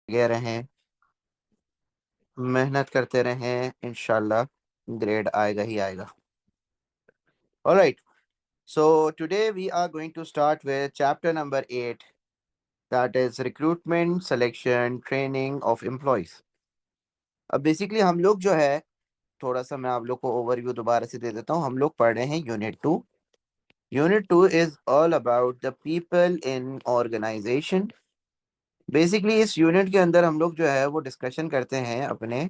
लगे रहें, मेहनत करते रहें, इंशाल्लाह ग्रेड आएगा ही आएगा. Alright, so today we are going to start with chapter number 8, that is recruitment, selection, training of employees. अब बेसिकली हम लोग जो है, थोड़ा सा मैं आप लोग को ओवरव्यू दोबारा से दे देता हूँ. हम लोग पढ़ रहे हैं unit 2. Unit 2 is all about the people in organization. Basically इस यूनिट के अंदर हम लोग जो है वो डिस्कशन करते हैं अपने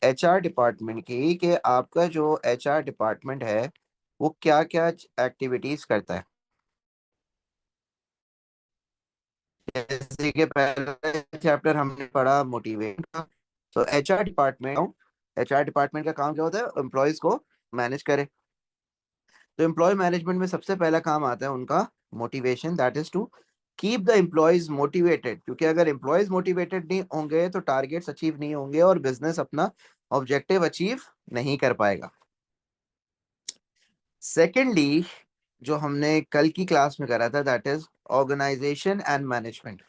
एचआर डिपार्टमेंट की, कि आपका जो एचआर डिपार्टमेंट है वो क्या क्या एक्टिविटीज करता है. जैसे कि पहला चैप्टर हमने पढ़ा मोटिवेशन का. तो एचआर डिपार्टमेंट का काम क्या होता है? एम्प्लॉयज को मैनेज करे. तो एम्प्लॉय मैनेजमेंट में सबसे पहला काम आता है उनका motivation, that is to keep the employees motivated. क्योंकि अगर एम्प्लॉयज मोटिवेटेड नहीं होंगे तो टारगेट्स अचीव नहीं होंगे और बिजनेस अपना ऑब्जेक्टिव अचीव नहीं कर पाएगा. सेकेंडली, जो हमने कल की क्लास में करा था, that is organization and management.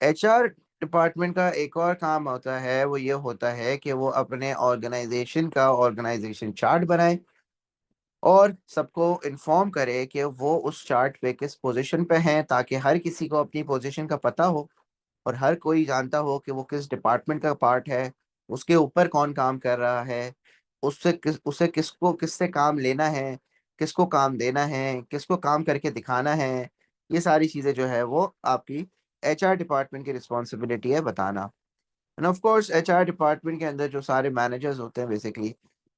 HR department का एक और काम होता है, वो ये होता है कि वो अपने ऑर्गेनाइजेशन का ऑर्गेनाइजेशन चार्ट बनाए और सबको इन्फॉर्म करे कि वो उस चार्ट पे किस पोजीशन पे हैं, ताकि हर किसी को अपनी पोजीशन का पता हो और हर कोई जानता हो कि वो किस डिपार्टमेंट का पार्ट है, उसके ऊपर कौन काम कर रहा है, उसे किसको किससे काम लेना है, किसको काम देना है, किसको काम करके दिखाना है. ये सारी चीजें जो है वो आपकी एचआर डिपार्टमेंट की रिस्पॉन्सिबिलिटी है बताना. And of course HR department के अंदर जो सारे मैनेजर्स होते हैं बेसिकली,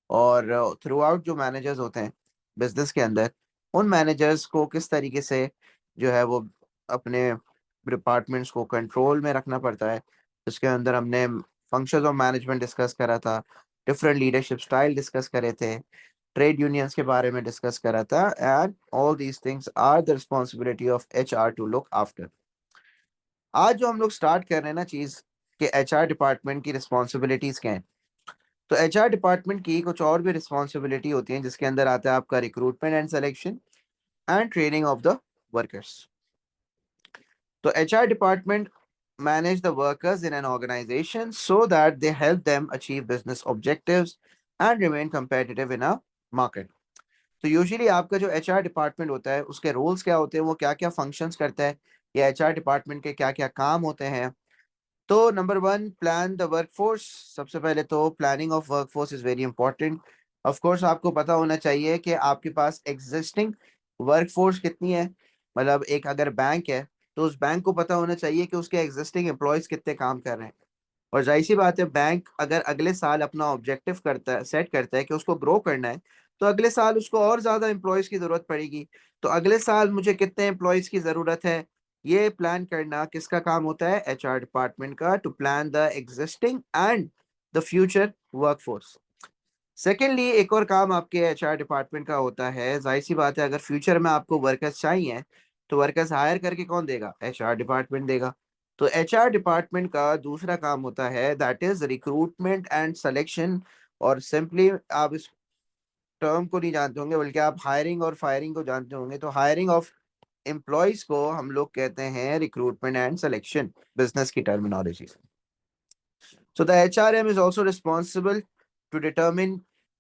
और थ्रू आउट जो मैनेजर्स होते हैं बिजनेस के अंदर, उन मैनेजर्स को किस तरीके से जो है वो अपने डिपार्टमेंट्स को कंट्रोल में रखना पड़ता है. इसके अंदर हमने फंक्शंस ऑफ मैनेजमेंट डिस्कस करा था, डिफरेंट लीडरशिप स्टाइल डिस्कस करे थे, ट्रेड यूनियंस के बारे में डिस्कस करा था. And all these things are the responsibility of HR to look after. आज जो हम लोग स्टार्ट कर रहे हैं ना चीज, कि एचआर डिपार्टमेंट की रिस्पॉन्सिबिलिटीज क्या हैं. तो एचआर डिपार्टमेंट की कुछ और भी रिस्पॉन्सिबिलिटी होती है, जिसके अंदर आता है आपका recruitment and selection and training of the workers. तो HR department manage the workers in an organization so that they help them achieve business objectives and remain competitive in a market. तो usually आपका जो HR department होता है उसके roles क्या होते हैं, वो क्या क्या फंक्शंस करता है, या एचआर डिपार्टमेंट के क्या क्या काम होते हैं. तो नंबर 1, प्लान द वर्कफोर्स. सबसे पहले तो planning of workforce is very important. Of course आपको पता होना चाहिए कि आपके पास एग्जिस्टिंग वर्कफोर्स कितनी है. मतलब एक अगर बैंक है तो उस बैंक को पता होना चाहिए कि उसके एग्जिस्टिंग एम्प्लॉयज कितने काम कर रहे हैं. और जाहिर सी बात है, बैंक अगर अगले साल अपना ऑब्जेक्टिव करता है, सेट करता है कि उसको ग्रो करना है, तो अगले साल उसको और ज्यादा एम्प्लॉयज की जरूरत पड़ेगी. तो अगले साल मुझे कितने एम्प्लॉयज की जरूरत है, ये प्लान करना किसका काम होता है? एचआर डिपार्टमेंट का, to plan the existing and the future workforce. Secondly, एक और काम आपके एचआर डिपार्टमेंट का होता है, जाहिर सी बात है अगर फ्यूचर में आपको वर्कर्स चाहिए तो वर्कर्स हायर करके कौन देगा? एचआर डिपार्टमेंट देगा. तो एचआर डिपार्टमेंट का दूसरा काम होता है, that is recruitment and selection. और सिंपली आप इस टर्म को नहीं जानते होंगे, बल्कि आप हायरिंग और फायरिंग को जानते होंगे. तो हायरिंग ऑफ एम्प्लॉयज को हम लोग कहते हैं रिक्रूटमेंट एंड सिलेक्शन, बिजनेस की terminology. So the HRM is also responsible to determine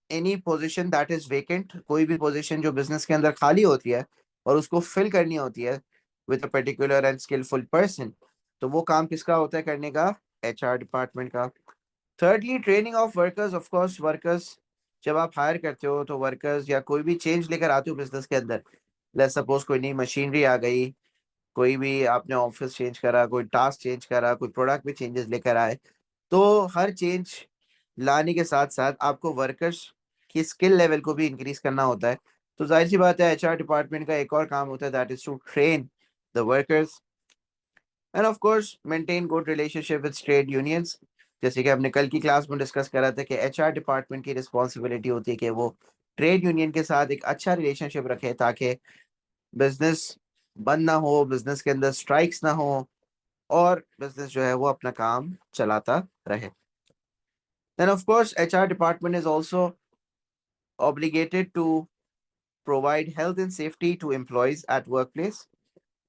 any position that is vacant. कोई भी पोजीशन जो बिजनेस के अंदर खाली होती है और उसको फिल करनी होती है with a particular and skilful person, तो वो काम किसका होता है करने का? एचआर डिपार्टमेंट का. Thirdly, training of workers. Of course workers जब आप हायर करते हो तो वर्कर्स या कोई भी चेंज लेकर आते हो बिजनेस के अंदर, लेट्स सपोज कोई नई मशीनरी आ गई, कोई भी आपने ऑफिस चेंज करा, कोई टास्क चेंज करा, कोई प्रोडक्ट में चेंजेस लेकर आए, तो हर चेंज लाने के साथ साथ आपको वर्कर्स की स्किल लेवल को भी इंक्रीज करना होता है. तो जाहिर सी बात है एचआर डिपार्टमेंट का एक और काम होता है, that is to train the workers and of course maintain good relationship with trade unions. जैसे कि हमने कल की क्लास में डिस्कस करा था कि एचआर डिपार्टमेंट की रिस्पॉन्सिबिलिटी होती है कि वो ट्रेड यूनियन के साथ एक अच्छा रिलेशनशिप रखे, ताकि बिजनेस बंद ना हो, बिजनेस के अंदर स्ट्राइक्स ना हो और बिजनेस जो है वो अपना काम चलाता रहे. Then, of course, HR department is also obligated to provide health and safety to employees at workplace.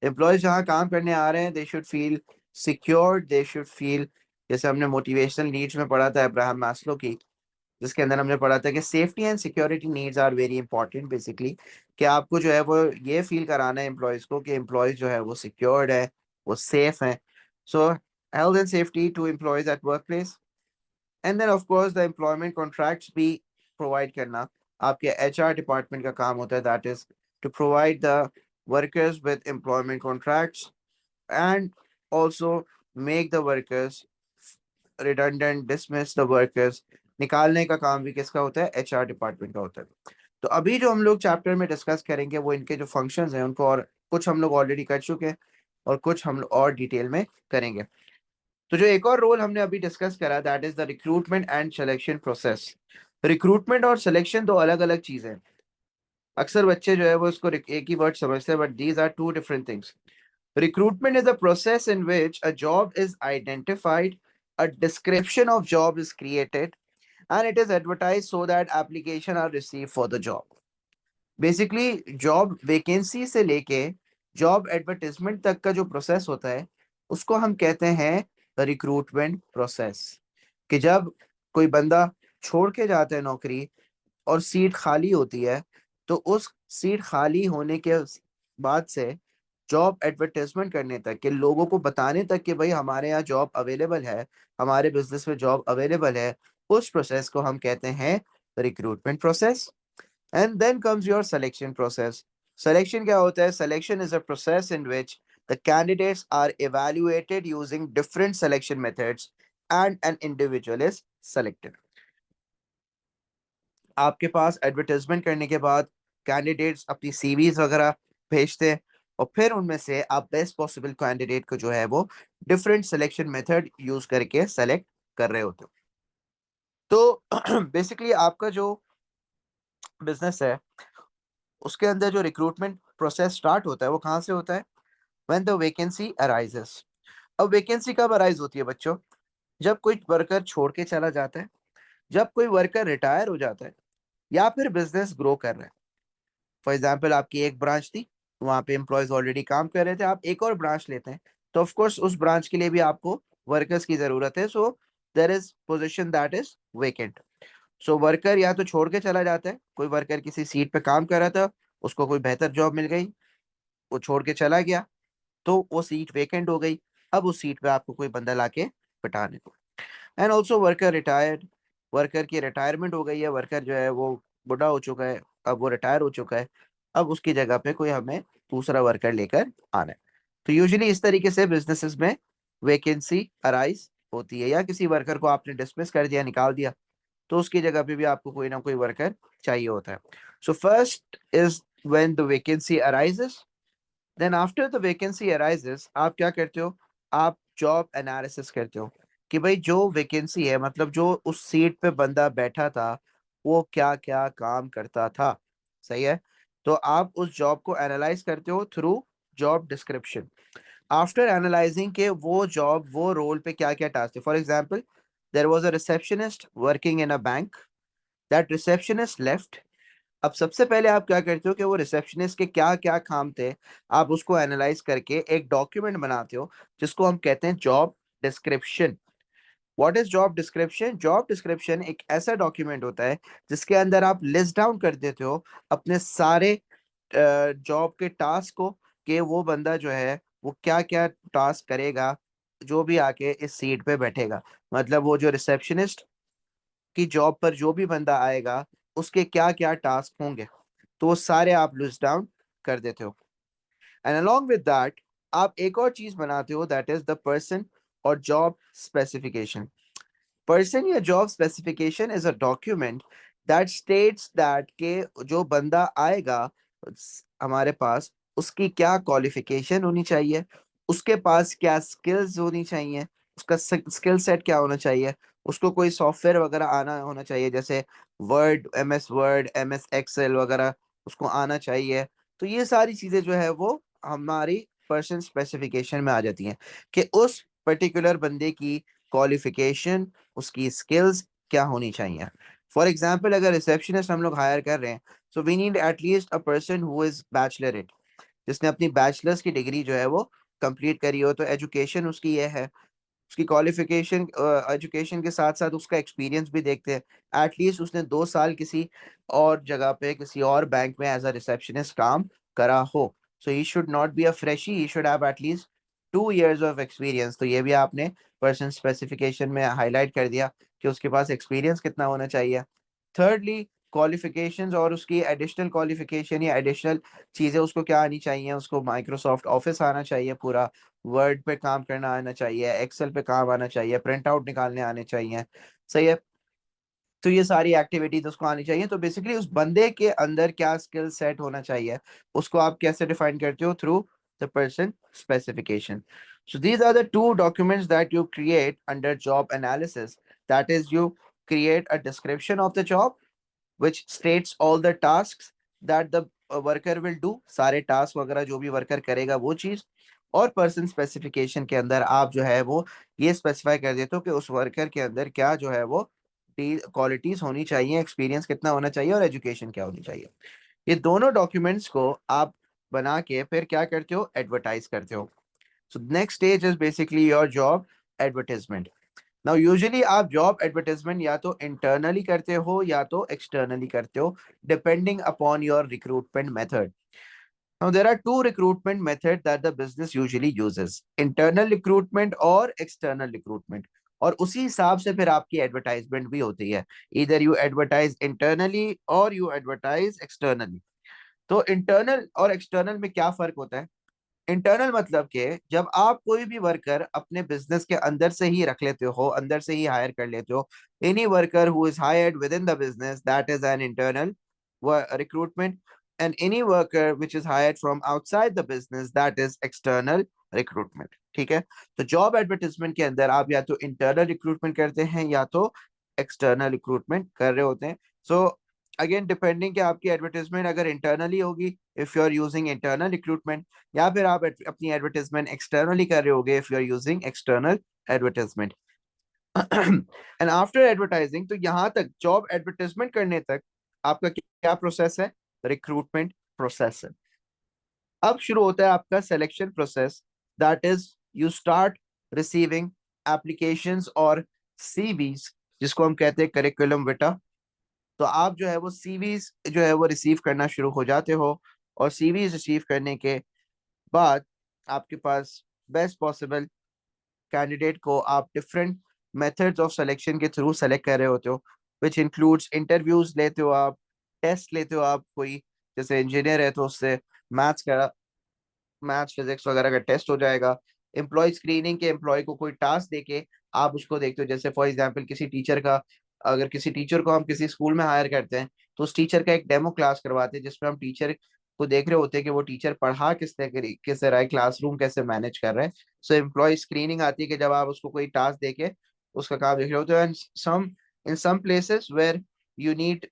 Employees जहाँ काम करने आ रहे हैं, they should feel secured they should feel. जैसे हमने मोटिवेशनल नीड्स में पढ़ा था अब्राहम मास्लो की, जिसके अंदर हमने पढ़ा था कि safety and security needs are very important basically, कि आपको जो है वो ये फील कराना है एम्प्लॉयज को कि एम्प्लॉयज जो है वो सिक्योर्ड है, वो सेफ है। So health and safety to employees at work place. And then of course the employment contracts भी प्रोवाइड करना आपके एचआर डिपार्टमेंट का काम होता है, that is to provide the workers with employment contracts and also make the workers redundant, dismiss the workers। निकालने का काम भी किसका होता है? एचआर डिपार्टमेंट का होता है। तो अभी जो हम लोग चैप्टर में डिस्कस करेंगे वो इनके जो फंक्शंस हैं उनको, और कुछ हम लोग ऑलरेडी कर चुके हैं और कुछ हम लोग और डिटेल में करेंगे। तो जो एक और रोल हमने अभी डिस्कस करा, that is the recruitment and selection process. Recruitment और सिलेक्शन दो अलग अलग चीजें हैं। अक्सर बच्चे जो है वो इसको एक ही वर्ड समझते हैं, but these are two different things. Recruitment is a process in which a job is identified, a description of job is created, and it is advertised so that application are received for the job. Basically, job vacancy से लेके job advertisement तक का जो process होता है उसको हम कहते हैं recruitment process। कि जब कोई बंदा छोड़ के जाता है नौकरी और सीट खाली होती है, तो उस सीट खाली होने के बाद से जॉब एडवर्टाइजमेंट करने तक के लोगों को बताने तक कि भाई हमारे यहाँ जॉब अवेलेबल है, हमारे बिजनेस में जॉब अवेलेबल है, उस प्रोसेस को हम कहते हैं recruitment process. And then comes your selection process. Selection क्या होता है? Selection is a process in which the candidates are evaluated using different selection methods and an individual is selected. आपके पास एडवर्टाइजमेंट करने के बाद कैंडिडेट्स अपनी सीवीज वगैरह भेजते हैं और फिर उनमें से आप बेस्ट पॉसिबल कैंडिडेट को जो है वो डिफरेंट सिलेक्शन मेथड यूज करके सेलेक्ट कर रहे होते हो। तो बेसिकली आपका जो बिजनेस है उसके अंदर जो रिक्रूटमेंट प्रोसेस स्टार्ट होता है वो कहाँ से होता है? When the vacancy arises. अब वैकेंसी कब अराइज होती है बच्चों? जब कोई वर्कर छोड़ के चला जाता है, जब कोई वर्कर रिटायर हो जाता है, या फिर बिजनेस ग्रो कर रहा है। फॉर एग्जाम्पल आपकी एक ब्रांच थी, वहां पे एम्प्लॉयज ऑलरेडी काम कर रहे थे, आप एक और ब्रांच लेते हैं, तो ऑफ कोर्स उस ब्रांच के लिए भी आपको वर्कर्स की जरूरत है। So there is position that is vacant. So worker या तो छोड़ के चला जाता है, कोई वर्कर किसी सीट पे काम कर रहा था, उसको कोई बेहतर जॉब मिल गई, वो छोड़ के चला गया, तो वो सीट वेकेंट हो गई। अब उस सीट पे आपको कोई बंदा लाके बिठाने को। And also worker retired, worker की रिटायरमेंट हो गई है, वर्कर जो है वो बुढ़ा हो चुका है, अब वो रिटायर हो चुका है, अब उसकी जगह पे कोई हमें दूसरा वर्कर लेकर आना है। तो यूजुअली इस तरीके से बिजनेसेस में वैकेंसी अराइज होती है, या किसी वर्कर को आपने डिसमिस कर दिया, निकाल दिया, तो उसकी जगह पे भी आपको कोई ना कोई वर्कर चाहिए होता है। So first is when the vacancy arises, then after the vacancy arises आप क्या करते हो? आप जॉब एनालिसिस करते हो कि भाई जो वैकेंसी है, मतलब जो उस सीट पे बंदा बैठा था वो क्या क्या काम करता था। सही है? तो आप उस जॉब को एनालाइज करते हो through job description. After analysing के वो जॉब, वो रोल पे क्या क्या टास्क थे। For example, there was a receptionist working in a bank, that receptionist left. अब सबसे पहले आप क्या करते हो कि वो रिसेप्शनिस्ट के क्या क्या काम थे, आप उसको एनालाइज करके एक डॉक्यूमेंट बनाते हो जिसको हम कहते हैं job description. What is job description? Job description एक ऐसा डॉक्यूमेंट होता है जिसके अंदर आप लिस्ट डाउन कर देते हो अपने सारे जॉब के टास्क को, कि वो बंदा जो है वो क्या क्या टास्क करेगा जो भी आके इस सीट पे बैठेगा। मतलब वो जो रिसेप्शनिस्ट की जॉब पर जो भी बंदा आएगा उसके क्या क्या टास्क होंगे, तो वो सारे आप लिस्ट डाउन कर देते हो। एंड अलॉन्ग विद दैट आप एक और चीज बनाते हो, दैट इज द पर्सन और जॉब स्पेसिफिकेशन। पर्सन या job specification is a document that states that के जो बंदा आएगा हमारे पास, उसकी क्या क्वालिफिकेशन होनी चाहिए, उसके पास क्या स्किल्स होनी चाहिए, उसका स्किल सेट क्या होना चाहिए, उसको कोई सॉफ्टवेयर वगैरह आना होना चाहिए, जैसे वर्ड, एम एस एक्सेल वगैरह उसको आना चाहिए। तो ये सारी चीजें जो है वो हमारी पर्सन स्पेसिफिकेशन में आ जाती हैं कि उस पर्टिकुलर बंदे की क्वालिफिकेशन, उसकी स्किल्स क्या होनी चाहिए। फॉर एग्जाम्पल, अगर रिसेप्शनिस्ट हम लोग हायर कर रहे हैं, so we need at least a person who is bachelorette, जिसने अपनी बैचलर्स की डिग्री जो है वो कंप्लीट करी हो, तो एजुकेशन उसकी ये है, उसकी क्वालिफिकेशन, एजुकेशन के साथ साथ उसका एक्सपीरियंस भी देखते हैं। एटलीस्ट उसने 2 साल किसी और जगह पे, किसी और बैंक में एज अ रिसेप्शनिस्ट काम करा हो। So he should not be a freshie, he should have at least 2 years of experience. तो ये भी आपने पर्सन स्पेसिफिकेशन में हाईलाइट कर दिया कि उसके पास एक्सपीरियंस कितना होना चाहिए। थर्डली, क्वालिफिकेशंस और उसकी एडिशनल क्वालिफिकेशन या एडिशनल चीज़ें उसको क्या आनी चाहिए, उसको माइक्रोसॉफ्ट ऑफिस आना चाहिए, पूरा वर्ड पे काम करना आना चाहिए, एक्सेल पे काम आना चाहिए, प्रिंट आउट निकालने आने चाहिए। सही है, तो ये सारी एक्टिविटीज उसको आनी चाहिए। तो बेसिकली उस बंदे के अंदर क्या स्किल सेट होना चाहिए, उसको आप कैसे डिफाइन करते हो? Through the person specification. So these are the two documents that you create under job analysis. That is, you create a description of the job which states all the tasks that the worker will do, सारे task वगैरह जो भी worker करेगा वो चीज। और person specification के अंदर आप जो है वो ये स्पेसिफाई कर देते हो कि उस वर्कर के अंदर क्या जो है वो क्वालिटीज होनी चाहिए, एक्सपीरियंस कितना होना चाहिए और एजुकेशन क्या होनी चाहिए। ये दोनों डॉक्यूमेंट्स को आप बना के फिर क्या करते हो? एडवर्टाइज करते हो। So next stage is basically your job advertisement. Now usually आप जॉब एडवर्टाइजमेंट या तो इंटरनली करते हो या तो एक्सटर्नली करते हो, depending upon your recruitment method. Now there are two recruitment methods that the business usually uses: internal recruitment और external recruitment। और उसी हिसाब से फिर आपकी एडवर्टाइजमेंट भी होती है। either you advertise internally or you advertise externally। तो इंटरनल और एक्सटर्नल में क्या फर्क होता है? इंटरनल मतलब कि जब आप कोई भी वर्कर अपने बिजनेस के अंदर से ही रख लेते हो, अंदर से ही हायर कर लेते हो, any worker who is hired with in the business, that is an internal recruitment. And any worker which is hired from outside the business, that is external recruitment. ठीक है, तो जॉब एडवर्टाइजमेंट के अंदर आप या तो इंटरनल रिक्रूटमेंट करते हैं या तो एक्सटर्नल रिक्रूटमेंट कर रहे होते हैं। सो अगेन डिपेंडिंग कि आपकी एडवर्टाइजमेंट अगर इंटरनली होगी, if you are using internal recruitment, या फिर आप अपनी एडवर्टाइजमेंट एक्सटर्नली कर रहे होगे if you are using external advertisement. And after advertising, तो यहाँ तक जॉब एडवर्टाइजमेंट करने तक आपका क्या प्रोसेस है? रिक्रूटमेंट प्रोसेस है। अब शुरू होता है आपका selection process. That is, you start receiving applications और सीवीज, जिसको हम कहते हैं करिकुलम विटा। तो आप जो है वो सीवीज जो है वो रिसीव करना शुरू हो जाते हो। और सीवीज रिसीव करने के बाद आपके पास बेस्ट पॉसिबल कैंडिडेट को आप डिफरेंट मेथड्स ऑफ सिलेक्शन के थ्रू सेलेक्ट कर रहे होते हो, विच इंक्लूड्स इंटरव्यूज लेते हो आप, टेस्ट लेते हो आप, कोई जैसे इंजीनियर है तो उससे मैथ्स का, मैथ्स फिजिक्स वगैरह का टेस्ट हो जाएगा। एम्प्लॉय स्क्रीनिंग के, एम्प्लॉय को कोई टास्क देके आप उसको देखते हो। जैसे फॉर एग्जांपल किसी टीचर का, अगर किसी टीचर को हम किसी स्कूल में हायर करते हैं तो उस टीचर का एक डेमो क्लास करवाते हैं, जिसमें हम टीचर को देख रहे होते हैं कि वो टीचर पढ़ा किस तरीके से रहा है, क्लासरूम कैसे मैनेज कर रहा है। सो एम्प्लॉय स्क्रीनिंग आती है कि जब आप उसको कोई टास्क देके उसका काम देख रहे होते हो। And some, in some places where you need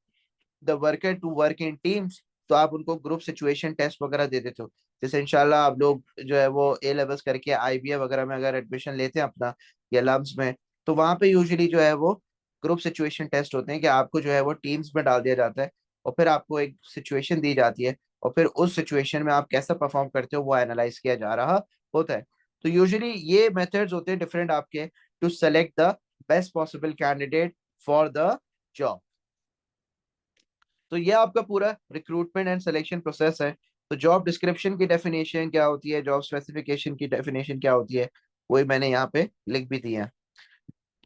the worker to work in teams, तो आप उनको ग्रुप सिचुएशन टेस्ट वगैरह दे देते हो। जैसे इंशाल्लाह आप लोग जो है वो ए लेवल्स करके आईबीए वगैरह में अगर एडमिशन लेते हैं अपना, या लम्स में, तो वहां पे यूजुअली जो है वो ग्रुप सिचुएशन टेस्ट होते हैं कि आपको जो है वो टीम्स में डाल दिया जाता है और फिर आपको एक सिचुएशन दी जाती है और फिर उस सिचुएशन में आप कैसा परफॉर्म करते हो वो एनालाइज किया जा रहा होता है। तो यूजुअली ये मेथड्स होते हैं डिफरेंट आपके, to select the best possible candidate for the job. तो ये आपका पूरा रिक्रूटमेंट एंड सिलेक्शन प्रोसेस है। तो जॉब डिस्क्रिप्शन की डेफिनेशन क्या होती है, जॉब स्पेसिफिकेशन की डेफिनेशन क्या होती है, वही मैंने यहाँ पे लिख भी दिया है।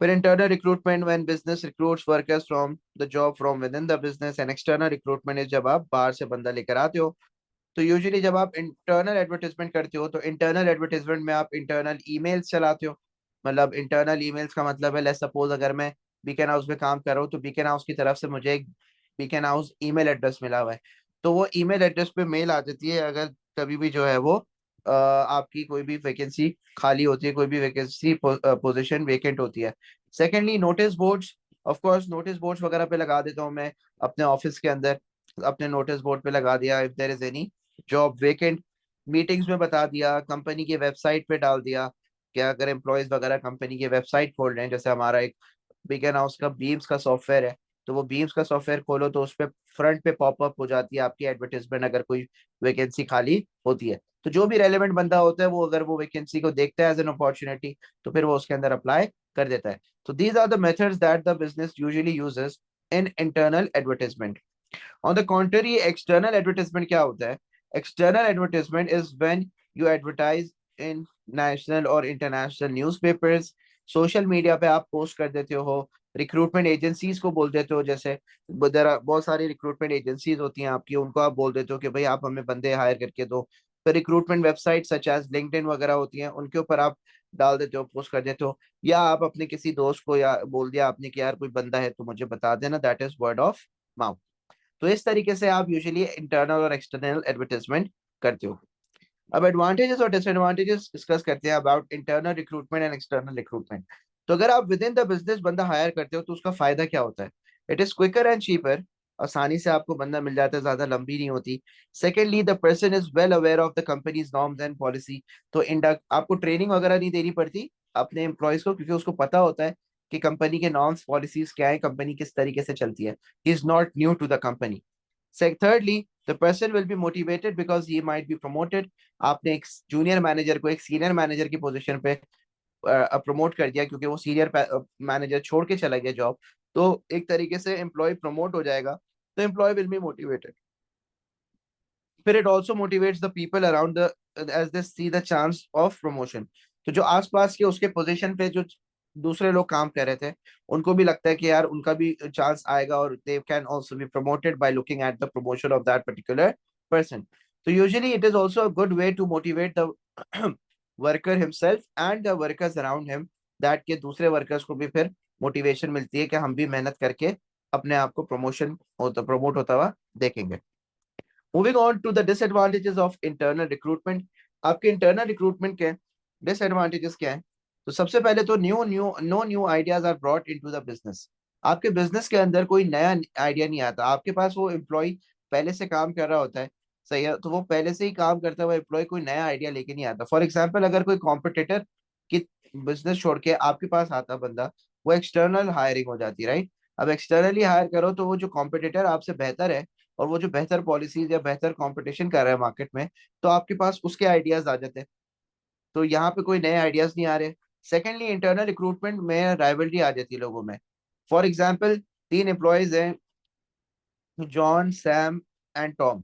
फिर internal recruitment, when business recruits workers from the job from with in the business. And external recruitment is जब आप बाहर से बंदा लेकर आते हो। तो यूजुअली जब आप इंटरनल एडवर्टाइजमेंट करते हो तो इंटरनल एडवर्टाइजमेंट में आप इंटरनल ईमेल्स चलाते हो। मतलब इंटरनल ईमेल्स का मतलब है, लेट्स सपोज अगर मैं बीकन हाउस में काम कर रहा हूँ तो बीकन हाउस की तरफ से मुझे एक बीकन हाउस ईमेल एड्रेस मिला हुआ है। तो वो ईमेल एड्रेस पे मेल आ जाती है अगर कभी भी जो है वो आपकी कोई भी वैकेंसी खाली होती है, कोई भी वैकेंसी पोजीशन वेकेंट होती है। Secondly, notice boards, of course notice boards वगैरह पे लगा देता हूँ मैं अपने ऑफिस के अंदर। अपने नोटिस बोर्ड पे लगा दिया if there is any job vacant, meetings में बता दिया, कंपनी की वेबसाइट पे डाल दिया कि अगर एम्प्लॉयज वगैरह कंपनी की वेबसाइट खोल रहे हैं, जैसे हमारा एक बिगन हाउस का बीम्स का सॉफ्टवेयर है, तो वो बीम्स का सॉफ्टवेयर खोलो तो उस पे फ्रंट पे पॉपअप हो जाती है आपकी एडवर्टाइजमेंट अगर कोई वैकेंसी खाली होती है। तो जो भी रेलेवेंट बंदा होता है वो अगर वो वैकेंसी को देखता है एज एन अपॉर्चुनिटी, तो फिर वो उसके अंदर अप्लाई कर देता है। तो these are the methods that the business usually uses in internal advertisement. On the contrary, external advertisement क्या होता है? External advertisement is when you advertise in national और इंटरनेशनल न्यूज़पेपर्स, सोशल मीडिया पे आप पोस्ट कर देते हो, रिक्रूटमेंट एजेंसीज को बोल देते हो, जैसे बहुत सारी रिक्रूटमेंट एजेंसीज होती हैं आपकी, उनको आप बोल देते हो कि भाई आप हमें बंदे हायर करके दो। फिर recruitment website such as LinkedIn वगैरह होती हैं, उनके ऊपर आप डाल देते हो, पोस्ट कर देते हो। या आप अपने किसी दोस्त को या बोल दिया आपने कि यार कोई बंदा है तो मुझे बता देना, that is word of mouth. तो इस तरीके से आप यूजुअली इंटरनल और एक्सटर्नल एडवर्टाइजमेंट करते हो। अब एडवांटेजेस और डिसएडवांटेजेस डिस्कस करते हैं about internal recruitment and external recruitment. तो अगर आप विद इन द बिजनेस बंदा हायर करते हो तो उसका फायदा क्या होता है? It is quicker and cheaper, आसानी से आपको बंदा मिल जाता है, ज्यादा लंबी नहीं होती। Secondly, the person is well aware of the companies norms and policy. तो इंडक्ट आपको ट्रेनिंग वगैरह नहीं देनी पड़ती अपने एम्प्लॉयज को, क्योंकि उसको पता होता है कि कंपनी के नॉर्म्स पॉलिसीज क्या है, कंपनी किस तरीके से चलती है। He is not new to the company. Thirdly, the person will be motivated because he might be promoted. आपने एक जूनियर मैनेजर को एक सीनियर मैनेजर की पोजीशन पे प्रमोट कर दिया क्योंकि वो सीनियर मैनेजर छोड़ के चला गया जॉब, तो एक तरीके से एम्प्लॉय प्रमोट हो जाएगा, तो एम्प्लॉय विल बी मोटिवेटेड। फिर it also motivates the people around the as they see the chance of promotion. तो जो आसपास के उसके पोजीशन पे जो दूसरे लोग काम कर रहे थे, उनको भी लगता है कि यार उनका भी चांस आएगा और they can also be promoted by looking at the promotion of that particular person. तो usually it is also a good way to motivate the worker himself and the workers around him, that के दूसरे workers को भी फिर motivation मिलती है कि हम भी मेहनत करके अपने आप को प्रमोशन होता प्रमोट होता हुआ देखेंगे। Moving on to the disadvantages of internal recruitment. आपके इंटरनल रिक्रूटमेंट के डिसएडवांटेजेस क्या है? तो सबसे पहले तो new new no new ideas are brought into the business. आपके बिजनेस के अंदर कोई नया आइडिया नहीं आता। आपके पास वो एम्प्लॉय पहले से काम कर रहा होता है, सही है, तो वो पहले से ही काम करता हुआ एम्प्लॉय कोई नया आइडिया लेके नहीं आता। फॉर एग्जाम्पल, अगर कोई कॉम्पिटिटर की बिजनेस छोड़ के आपके पास आता बंदा, वो एक्सटर्नल हायरिंग हो जाती है, राइट? अब एक्सटर्नली हायर करो तो वो जो कॉम्पिटिटर आपसे बेहतर है और वो जो बेहतर पॉलिसीज या बेहतर कंपटीशन कर रहा है मार्केट में, तो आपके पास उसके आइडियाज आ जाते हैं। तो यहाँ पे कोई नए आइडियाज नहीं आ रहे। सेकेंडली, इंटरनल रिक्रूटमेंट में राइवलरी आ जाती है लोगों में। फॉर एग्जाम्पल, तीन एम्प्लॉयज हैं, जॉन, सैम एंड टॉम।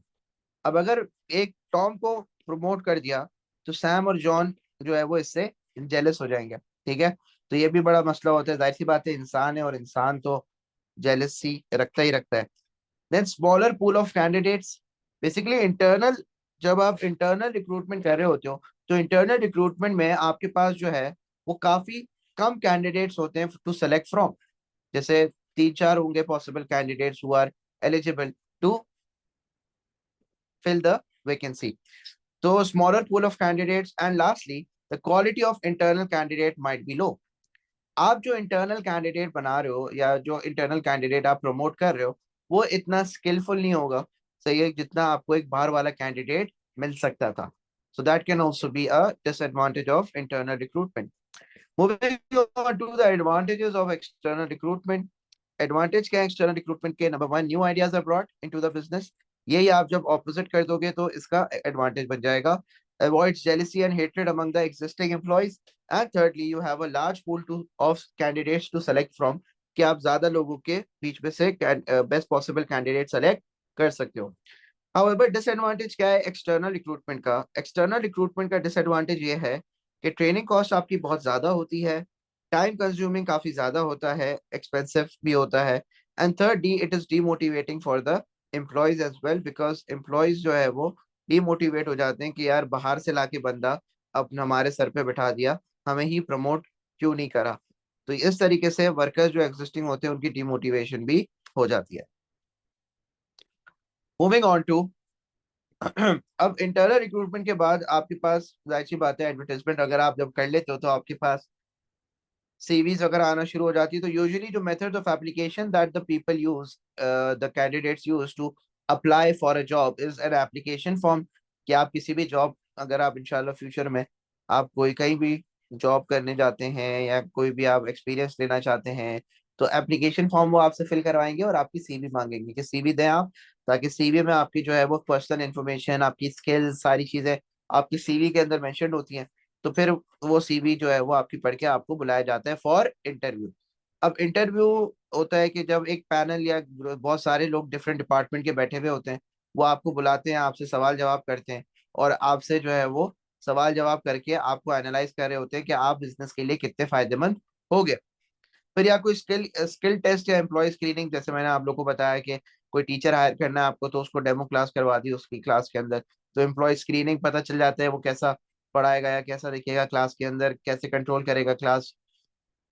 अब अगर एक टॉम को प्रमोट कर दिया तो सैम और जॉन जो है वो इससे जेलस हो जाएंगे, ठीक है? तो ये भी बड़ा मसला होता है, जाहिर सी बात है, इंसान है और इंसान तो जेलसी रखता ही रखता है। Then smaller pool of candidates. Basically internal, जब आप इंटरनल रिक्रूटमेंट कर रहे होते हो तो इंटरनल रिक्रूटमेंट में आपके पास जो है वो काफी कम कैंडिडेट्स होते हैं टू सेलेक्ट फ्रॉम। जैसे तीन चार होंगे possible candidates who are eligible to fill the vacancy. तो smaller pool of candidates and lastly the quality of internal candidate might be low. आप जो इंटरनल कैंडिडेट बना रहे हो या जो इंटरनल कैंडिडेट आप प्रमोट कर रहे हो, वो इतना स्किलफुल नहीं होगा, सही है, जितना आपको एक बाहर वाला कैंडिडेट मिल सकता था। So that can also be a disadvantage of internal recruitment. Moving on to the advantages of external recruitment. Advantage क्या है एक्सटर्नल रिक्रूटमेंट के? Number one, new ideas are brought into the business. यही आप जब opposite कर दोगे तो इसका एडवांटेज बन जाएगा। Avoids jealousy and hatred among the existing employees. And thirdly, you have a large pool of candidates to select from, कि आप ज्यादा लोगों के बीच में से बेस्ट पॉसिबल कैंडिडेट सेलेक्ट कर सकते हो। हाउएवर, डिसएडवांटेज क्या है एक्सटर्नल रिक्रूटमेंट का? एक्सटर्नल रिक्रूटमेंट का डिसएडवांटेज ये है कि ट्रेनिंग कॉस्ट आपकी बहुत ज्यादा होती है, टाइम कंज्यूमिंग काफी ज्यादा होता है, एक्सपेंसिव भी होता है। And thirdly, it is demotivating for the employees as well, because employees जो है वो डीमोटिवेट हो जाते हैं कि यार बाहर से लाके बंदा अपना हमारे सर पे बैठा दिया, हमें ही प्रमोट क्यों नहीं करा। तो इस तरीके से वर्कर्स जो एग्जिस्टिंग होते हैं उनकी डीमोटिवेशन भी हो जाती है। मूविंग ऑन टू अब इंटरनल रिक्रूटमेंट के बाद आपके पास जाहिर सी बात है एडवर्टाइजमेंट अगर आप जब कर लेते हो तो आपके पास सीवीज वगैरह आना शुरू हो जाती है। तो यूजुअली जो method of application that the people use, the candidates use to apply for a job is an application form. कि आप किसी भी जॉब, अगर आप इंशाल्लाह फ्यूचर में आप कोई कहीं भी जॉब करने जाते हैं या कोई भी आप एक्सपीरियंस लेना चाहते हैं, तो एप्लीकेशन फॉर्म वो आपसे फिल करवाएंगे और आपकी सीवी मांगेंगे कि सीवी दें आप, ताकि सीवी में आपकी जो है वो पर्सनल इन्फॉर्मेशन, आपकी स्किल्स, सारी चीजें आपकी सीवी के अंदर मेंशन होती हैं। तो फिर वो सीवी जो है वो आपकी पढ़ के आपको बुलाया जाता है फॉर इंटरव्यू। अब इंटरव्यू होता है कि जब एक पैनल या बहुत सारे लोग डिफरेंट डिपार्टमेंट के बैठे हुए होते हैं, वो आपको बुलाते हैं, आपसे सवाल जवाब करते हैं, और आपसे जो है वो सवाल जवाब करके आपको एनालाइज कर रहे होते हैं कि आप बिजनेस के लिए कितने फायदेमंद हो गए। फिर या कोई स्किल स्किल टेस्ट या एम्प्लॉय स्क्रीनिंग, जैसे मैंने आप लोग को बताया कि कोई टीचर हायर करना है आपको, तो उसको डेमो क्लास करवा दी उसकी क्लास के अंदर, तो एम्प्लॉय स्क्रीनिंग पता चल जाता है वो कैसा पढ़ाएगा या कैसा दिखेगा क्लास के अंदर, कैसे कंट्रोल करेगा क्लास।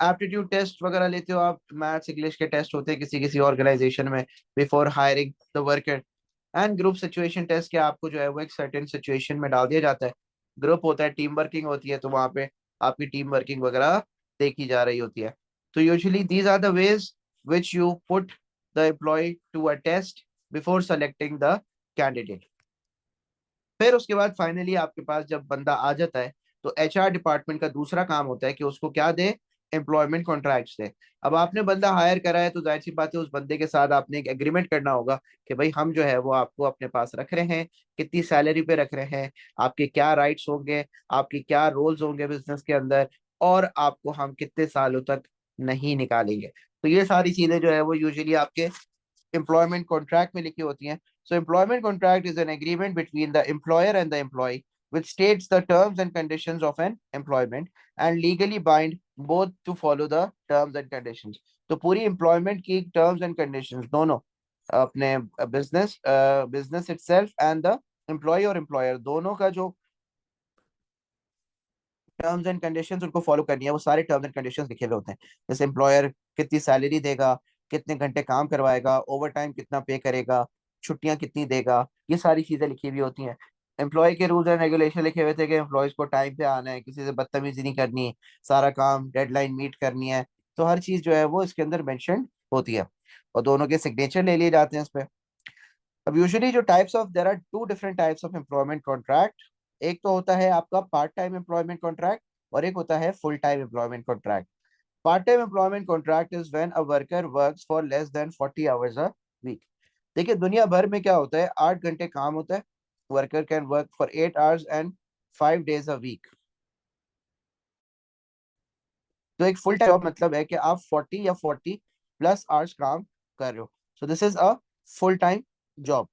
एप्टीट्यूड टेस्ट वगैरह लेते हो आप, मैथ्स इंग्लिश के टेस्ट होते हैं किसी किसी ऑर्गेनाइजेशन में before hiring the worker. And group situation test के आपको जो है वो एक सर्टेन सिचुएशन में डाल दिया जाता है, ग्रुप होता है, टीम वर्किंग होती है, तो वहां पे आपकी टीम वर्किंग वगैरह देखी जा रही होती है। तो usually these are the ways which you put the employee to a test before selecting the candidate. फिर उसके बाद फाइनली आपके पास जब बंदा आ जाता है, तो एचआर डिपार्टमेंट का दूसरा काम होता है कि उसको क्या दे, एम्प्लॉयमेंट कॉन्ट्रैक्ट्स दे। अब आपने बंदा हायर करा है, तो जाहिर सी बात है उस बंदे के साथ आपने एक एग्रीमेंट करना होगा कि भाई हम जो है वो आपको अपने पास रख रहे हैं, कितनी सैलरी पे रख रहे हैं, आपके क्या राइट्स होंगे, आपके क्या रोल्स होंगे बिजनेस के अंदर, और आपको हम कितने सालों तक नहीं निकालेंगे। तो ये सारी चीजें जो है वो यूजुअली आपके employment contract में लिखी होती हैं। So employment contract is an agreement between the employer and the employee which states the terms and conditions of an employment and legally bind both to follow the terms and conditions. तो पूरी employment की terms and conditions दोनों अपने business itself and the employee और employer दोनों का जो terms and conditions उनको फॉलो करनी है, वो सारे टर्म्स एंड कंडीशंस लिखे हुए होते हैं। जैसे एम्प्लॉयर कितनी सैलरी देगा, कितने घंटे काम करवाएगा, ओवर टाइम कितना पे करेगा, छुट्टियां कितनी देगा, ये सारी चीजें लिखी हुई होती हैं। एम्प्लॉय के रूल्स एंड रेगुलेशन लिखे हुए थे कि एम्प्लॉयज को टाइम पे आना है, किसी से बदतमीजी नहीं करनी, सारा काम डेडलाइन मीट करनी है। तो हर चीज जो है वो इसके अंदर मेंशन होती है, और दोनों के सिग्नेचर ले लिए जाते हैं इस पे। अब यूजुअली जो types of there are two different types of employment contract. एक तो होता है आपका पार्ट टाइम एम्प्लॉयमेंट कॉन्ट्रैक्ट, और एक होता है full time employment contract. Part time employment contract is when a worker works for less than 40 hours a week. देखिए दुनिया भर में क्या होता है, 8 घंटे काम होता है, worker can work for 8 hours and 5 days a week. तो एक फुल टाइम जॉब मतलब है कि आप 40 या 40+ आवर्स काम कर रहे हो। सो this is a full time job,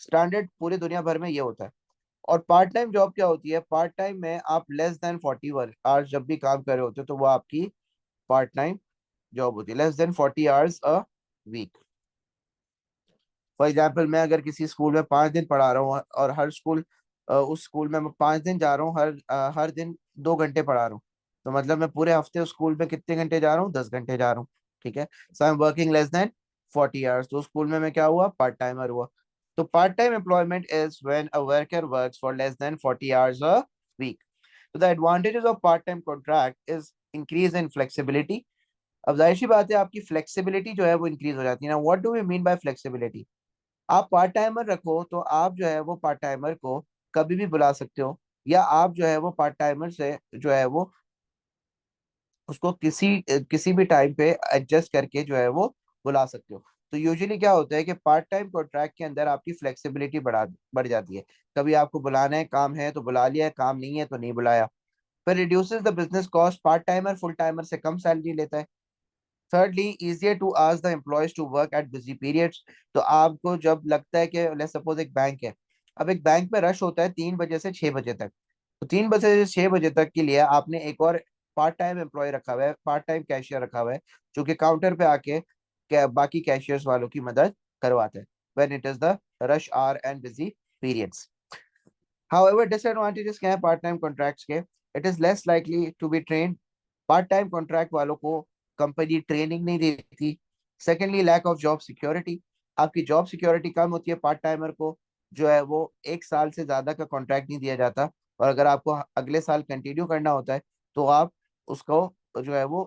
standard पूरी दुनिया भर में ये होता है। और पार्ट टाइम जॉब क्या होती है, पार्ट टाइम में आप लेस देन 40 आवर्स जब भी काम कर रहे होते हो, तो वो आपकी पार्ट टाइम जॉब होती है, less than 40 hours a week. For example मैं अगर किसी स्कूल में 5 दिन पढ़ा रहा हूँ, और हर स्कूल उस स्कूल में मैं 5 दिन जा रहा हूँ, हर दिन 2 घंटे पढ़ा रहा हूँ, तो मतलब मैं पूरे हफ्ते उस स्कूल में कितने घंटे जा रहा हूँ, 10 घंटे जा रहा हूँ। ठीक है, so I am working less than 40 hours, तो स्कूल में मैं क्या हुआ, पार्ट टाइमर हुआ। तो part time employment is when a worker works for less than 40 hours a week. तो the advantages of part time contract is increase in flexibility. अब जाहिर सी बात है आपकी फ्लेक्सिबिलिटी जो है वो इंक्रीज हो जाती है ना। What do we mean by flexibility? आप पार्ट टाइमर रखो तो आप जो है वो पार्ट टाइमर को कभी भी बुला सकते हो, या आप जो है वो पार्ट टाइमर से जो है वो उसको किसी भी टाइम पे एडजस्ट करके जो है वो बुला सकते हो। तो यूजुअली क्या होता है कि पार्ट टाइम कॉन्ट्रैक्ट के अंदर आपकी फ्लेक्सिबिलिटी बढ़ जाती है। कभी आपको बुलाना है, काम है तो बुला लिया, काम नहीं है तो नहीं बुलाया। फिर reduces the business cost, part timer full timer से कम सैलरी लेता है। Thirdly, easier to ask the employees to work at busy periods। तो आपको जब लगता है कि लेट्स सपोज एक बैंक है, अब एक बैंक में रश होता है 3 बजे से 6 बजे तक, तो 3 बजे से 6 बजे तक के लिए आपने एक और पार्ट टाइम एम्प्लॉय रखा हुआ है, पार्ट टाइम कैशियर रखा हुआ है, जो कि काउंटर पे आके बाकी कैशियर्स वालों की मदद करवाता है when it is the rush hour and busy periods. However, disadvantages क्या है पार्ट टाइम कॉन्ट्रैक्ट्स के? It is less likely to be train. Part time contract वालों को कंपनी ट्रेनिंग नहीं देती। Secondly, lack of job security. आपकी job security कम होती है, पार्ट टाइमर को जो है वो 1 साल से ज्यादा का कॉन्ट्रैक्ट नहीं दिया जाता, और अगर आपको अगले साल कंटिन्यू करना होता है तो आप उसको जो है वो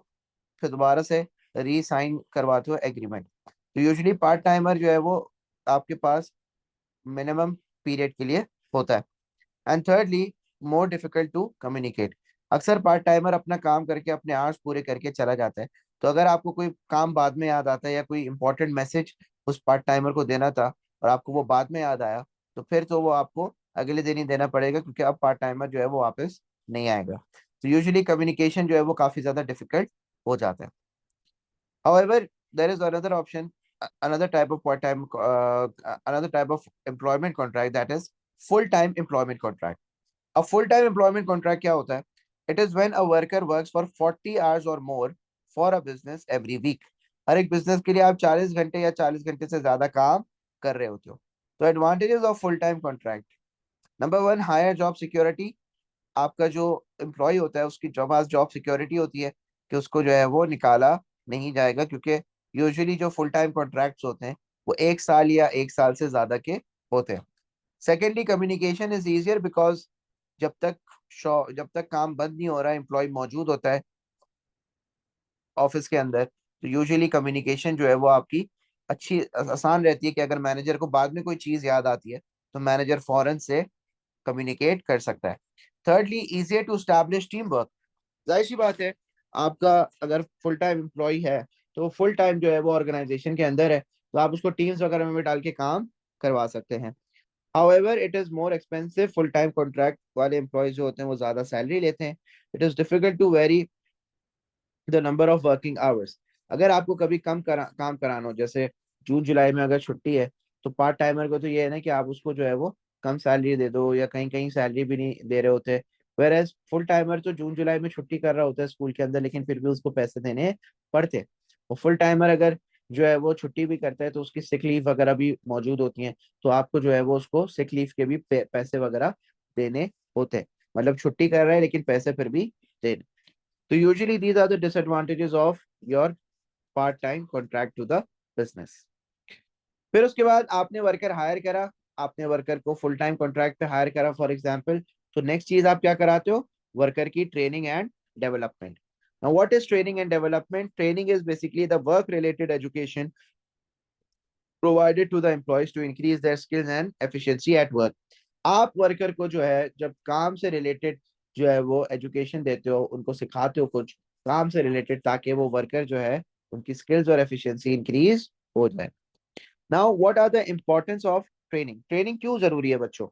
फिर दोबारा से री साइन करवाते हो एग्रीमेंट। तो यूजुअली पार्ट टाइमर जो है वो आपके पास मिनिमम पीरियड के लिए होता है। And thirdly, more difficult to communicate. अक्सर पार्ट टाइमर अपना काम करके अपने आवर्स पूरे करके चला जाता है, तो अगर आपको कोई काम बाद में याद आता है या कोई इंपॉर्टेंट मैसेज उस पार्ट टाइमर को देना था और आपको वो बाद में याद आया, तो फिर तो वो आपको अगले दिन ही देना पड़ेगा, क्योंकि अब पार्ट टाइमर जो है वो वापस नहीं आएगा। तो यूजुअली कम्युनिकेशन जो है वो काफी ज्यादा डिफिकल्ट हो जाता है। However, there is another option, another type of part time, another type of employment contract, that is full time employment contract. A full time employment contract क्या होता है? It is when a worker works for 40 hours or more for a business every week. हर एक business के लिए आप 40 घंटे या 40 घंटे से ज्यादा काम कर रहे होते हो। तो advantages of full time contract: number one, higher job security. आपका जो एम्प्लॉय होता है उसकी पास जॉब सिक्योरिटी होती है कि उसको जो है वो निकाला नहीं जाएगा, क्योंकि यूजुअली जो फुल टाइम कॉन्ट्रैक्ट्स होते हैं वो 1 साल या 1 साल से ज्यादा के होते हैं। Secondly, communication is easier because जब तक जब तक काम बंद नहीं हो रहा, एम्प्लॉय मौजूद होता है ऑफिस के अंदर, तो यूजुअली कम्युनिकेशन जो है वो आपकी अच्छी आसान रहती है कि अगर मैनेजर को बाद में कोई चीज याद आती है तो मैनेजर फौरन से कम्युनिकेट कर सकता है। Thirdly, easier to establish team work. जाहिर सी बात है, आपका अगर फुल टाइम एम्प्लॉय है तो फुल टाइम जो है वो ऑर्गेनाइजेशन के अंदर है, तो आप उसको टीम्स वगैरह में भी डाल के काम करवा सकते हैं। However, it is more expensive. Full time contract वाले एम्प्लॉयज जो होते हैं वो ज्यादा सैलरी लेते हैं। It is difficult to vary the number of working hours. अगर आपको कभी काम कराना हो, जैसे जून जुलाई में अगर छुट्टी है, तो पार्ट टाइमर को तो ये है ना कि आप उसको जो है वो कम सैलरी दे दो, या कहीं कहीं सैलरी भी नहीं दे रहे होते। वेर एज फुल टाइमर तो जून जुलाई में छुट्टी कर रहा होता है स्कूल के अंदर, लेकिन फिर भी उसको पैसे देने पड़ते। और फुल टाइमर अगर जो है वो छुट्टी भी करता है तो उसकी सिक लीव वगैरह भी मौजूद होती हैं, तो आपको जो है वो उसको सिक लीव के भी पैसे वगैरह देने होते हैं। मतलब छुट्टी कर रहा है लेकिन पैसे फिर भी देने। तो usually these are the disadvantages of your part time contract to the business. फिर उसके बाद आपने वर्कर हायर करा, आपने वर्कर को फुल टाइम कॉन्ट्रैक्ट पे हायर करा फॉर एग्जांपल, तो नेक्स्ट चीज आप क्या कराते हो? वर्कर की training and development. Now what is training and development? Training is basically the work related education provided to the employees to increase their skills and efficiency at work. आप worker को जो है जब काम से रिलेटेड जो है वो एजुकेशन देते हो, उनको सिखाते हो कुछ काम से रिलेटेड, ताकि वो वर्कर जो है उनकी स्किल्स और एफिशिएंसी इंक्रीज हो जाए। Now what are the importance of training? Training क्यों जरूरी है बच्चों?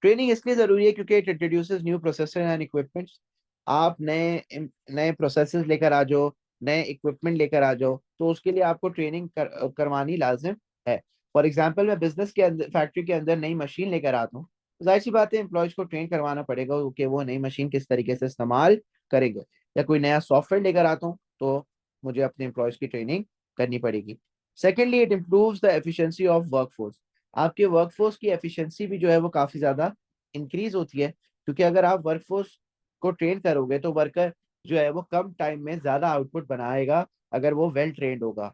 ट्रेनिंग इसलिए जरूरी है क्योंकि it introduces new processor and equipments. आप नए नए प्रोसेसेस लेकर आ जाओ, नए इक्विपमेंट लेकर आ जाओ, तो उसके लिए आपको ट्रेनिंग करवानी लाजिम है। फॉर एग्जाम्पल, मैं बिजनेस के अंदर, फैक्ट्री के अंदर नई मशीन लेकर आता हूँ, तो जाहिर सी बात है एम्प्लॉयज को ट्रेन करवाना पड़ेगा कि वो नई मशीन किस तरीके से इस्तेमाल करेंगे। या कोई नया सॉफ्टवेयर लेकर आता हूँ तो मुझे अपने एम्प्लॉयज की ट्रेनिंग करनी पड़ेगी। Secondly, it improves the efficiency of workforce. आपके वर्कफोर्स की एफिशिएंसी भी जो है वो काफी ज्यादा इंक्रीज होती है, क्योंकि अगर आप वर्कफोर्स को ट्रेन करोगे तो वर्कर जो है वो कम टाइम में ज्यादा आउटपुट बनाएगा अगर वो वेल ट्रेन्ड होगा।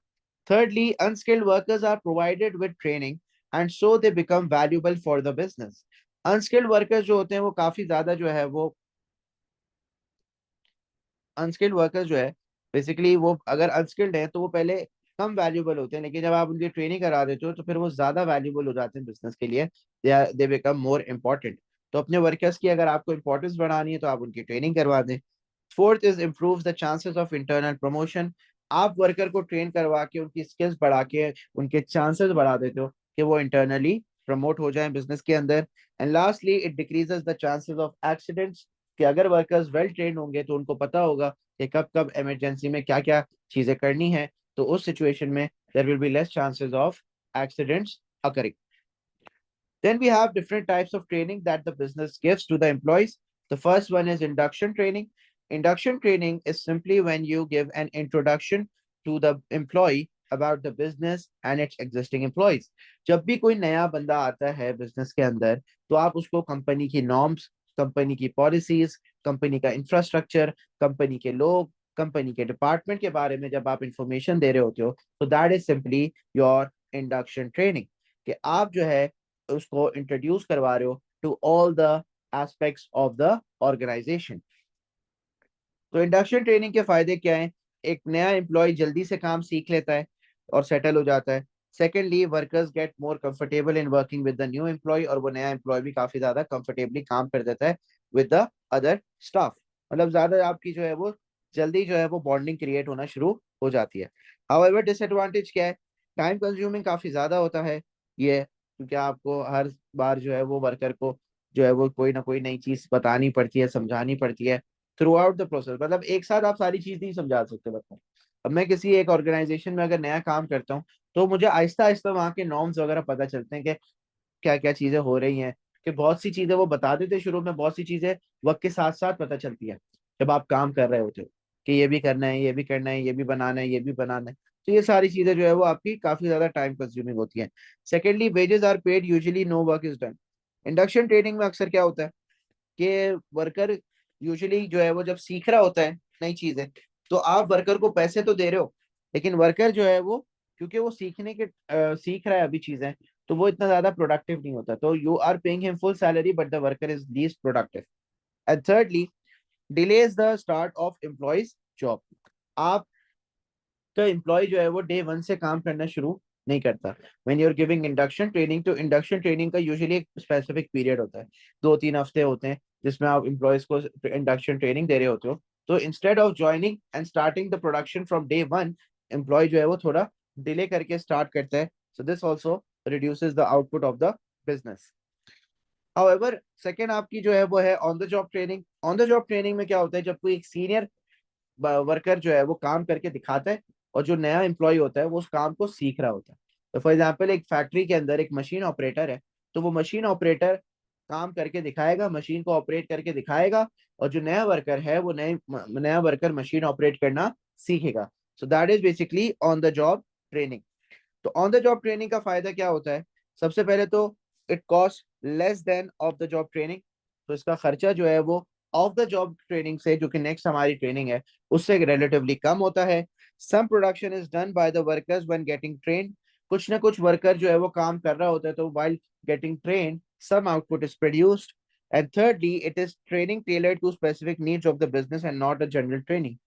Thirdly, unskilled workers are provided with training and so they become valuable for the business. Unskilled workers जो होते हैं वो काफी ज्यादा जो है वो अनस्किल्ड वर्कर्स जो है बेसिकली वो अगर अनस्किल्ड है तो वो पहले कम वैल्यूबल होते हैं, लेकिन जब आप उनकी ट्रेनिंग करा देते हो तो फिर वो ज्यादा वैल्यूबल हो जाते हैं बिजनेस के लिए। They become more important. तो अपने वर्कर्स की अगर आपको इंपॉर्टेंस बढ़ानी है तो आप उनकी ट्रेनिंग करवा दें। Fourth is improve the chances of internal promotion. आप वर्कर को ट्रेन करवा के उनकी स्किल्स बढ़ा के उनके चांसेस बढ़ा देते हो कि वो इंटरनली प्रमोट हो जाए बिजनेस के अंदर। And lastly, it decreases the chances of accidents, कि अगर वर्कर्स वेल ट्रेन होंगे तो उनको पता होगा कि कब कब इमरजेंसी में क्या क्या चीजें करनी है, तो उस सिचुएशन में there will be less chances of accidents occurring. Then we have different types of training that the business gives to the employees. The first one is induction training. Induction training is simply when you give an introduction to the employee about the business and its existing employees. जब भी कोई नया बंदा आता है business के अंदर, तो आप उसको कंपनी की नॉर्म्स, कंपनी की पॉलिसीज, कंपनी का इंफ्रास्ट्रक्चर, कंपनी के लोग, कंपनी के डिपार्टमेंट के बारे में जब आप इंफॉर्मेशन दे रहे होते हो, तो that is simply your induction training. कि आप जो है उसको इंट्रोड्यूस करवा रहे हो to all the aspects of the organisation. तो इंडक्शन ट्रेनिंग के फायदे क्या हैं? एक नया एम्प्लॉय जल्दी से काम सीख लेता है और सेटल हो जाता है। Secondly, workers get more comfortable in working with the new employ, और वो नया एम्प्लॉय भी काफी ज्यादा कंफर्टेबली काम कर देता है विद द अदर स्टाफ। मतलब ज्यादा आपकी जो है वो जल्दी जो है वो बॉन्डिंग क्रिएट होना शुरू हो जाती है। हाउएवर, डिसएडवांटेज क्या है? टाइम कंज्यूमिंग काफी ज्यादा होता है ये, क्योंकि आपको हर बार जो है वो वर्कर को जो है वो कोई ना कोई नई चीज बतानी पड़ती है, समझानी पड़ती है थ्रू आउट द प्रोसेस। मतलब एक साथ आप सारी चीज नहीं समझा सकते बच्चों को। अब मैं किसी एक ऑर्गेनाइजेशन में अगर नया काम करता हूँ, तो मुझे आहिस्ता आहिस्ता वहाँ के नॉर्म्स वगैरह पता चलते हैं कि क्या क्या चीजें हो रही हैं। कि बहुत सी चीजें वो बता देते शुरू में, बहुत सी चीजें वक्त के साथ साथ पता चलती है जब आप काम कर रहे होते हो, कि ये भी करना है, ये भी करना है, ये भी बनाना है, ये भी बनाना है। तो ये सारी चीजें जो है वो आपकी काफी ज्यादा टाइम कंज्यूमिंग होती है। Secondly, wages are paid usually, no work is done. Induction training में अक्सर क्या होता है कि वर्कर यूजुअली जो है वो जब सीख रहा होता है नई चीजें, तो आप वर्कर को पैसे तो दे रहे हो, लेकिन वर्कर जो है वो, क्योंकि वो सीख रहा है अभी चीजें, तो वो इतना ज्यादा प्रोडक्टिव नहीं होता। तो you are paying him full salary but the worker is least productive. And thirdly, delays the start of employees job. आप तो एम्प्लॉय जो है वो डे वन से काम करना शुरू नहीं करता। When you are giving induction training, तो इंडक्शन ट्रेनिंग का यूजुअली एक स्पेसिफिक पीरियड होता है, 2-3 हफ्ते होते हैं, जिसमें आप एम्प्लॉयज को इंडक्शन ट्रेनिंग दे रहे होते हो। तो instead of joining and starting the production from day one, employee जो है वो थोड़ा डिले करके स्टार्ट करता है। So this also reduces the output of the business. However, second आपकी जो है वो है on the job training. On the job training में क्या होता है, जब कोई एक सीनियर वर्कर जो है वो काम करके दिखाता है, और जो नया एम्प्लॉय होता है वो उस काम को सीख रहा होता है। तो फॉर एग्जाम्पल, एक फैक्ट्री के अंदर एक मशीन ऑपरेटर है, तो वो मशीन ऑपरेटर काम करके दिखाएगा, मशीन को ऑपरेट करके दिखाएगा, और जो नया वर्कर है वो नया वर्कर मशीन ऑपरेट करना सीखेगा। सो that is basically on the job training. तो ऑन द जॉब ट्रेनिंग का फायदा क्या होता है? सबसे पहले तो it cost less than of the job training. तो इसका खर्चा जो है वो ऑफ द जॉब ट्रेनिंग से, जो कि नेक्स्ट हमारी ट्रेनिंग है, उससे रिलेटिवली कम होता है। Some production is done by the workers when getting train. कुछ ना कुछ वर्कर जो है वो काम कर रहा होता है, तो while getting train some output is produced. And thirdly, it is training tailored to specific needs of the business and not a general training.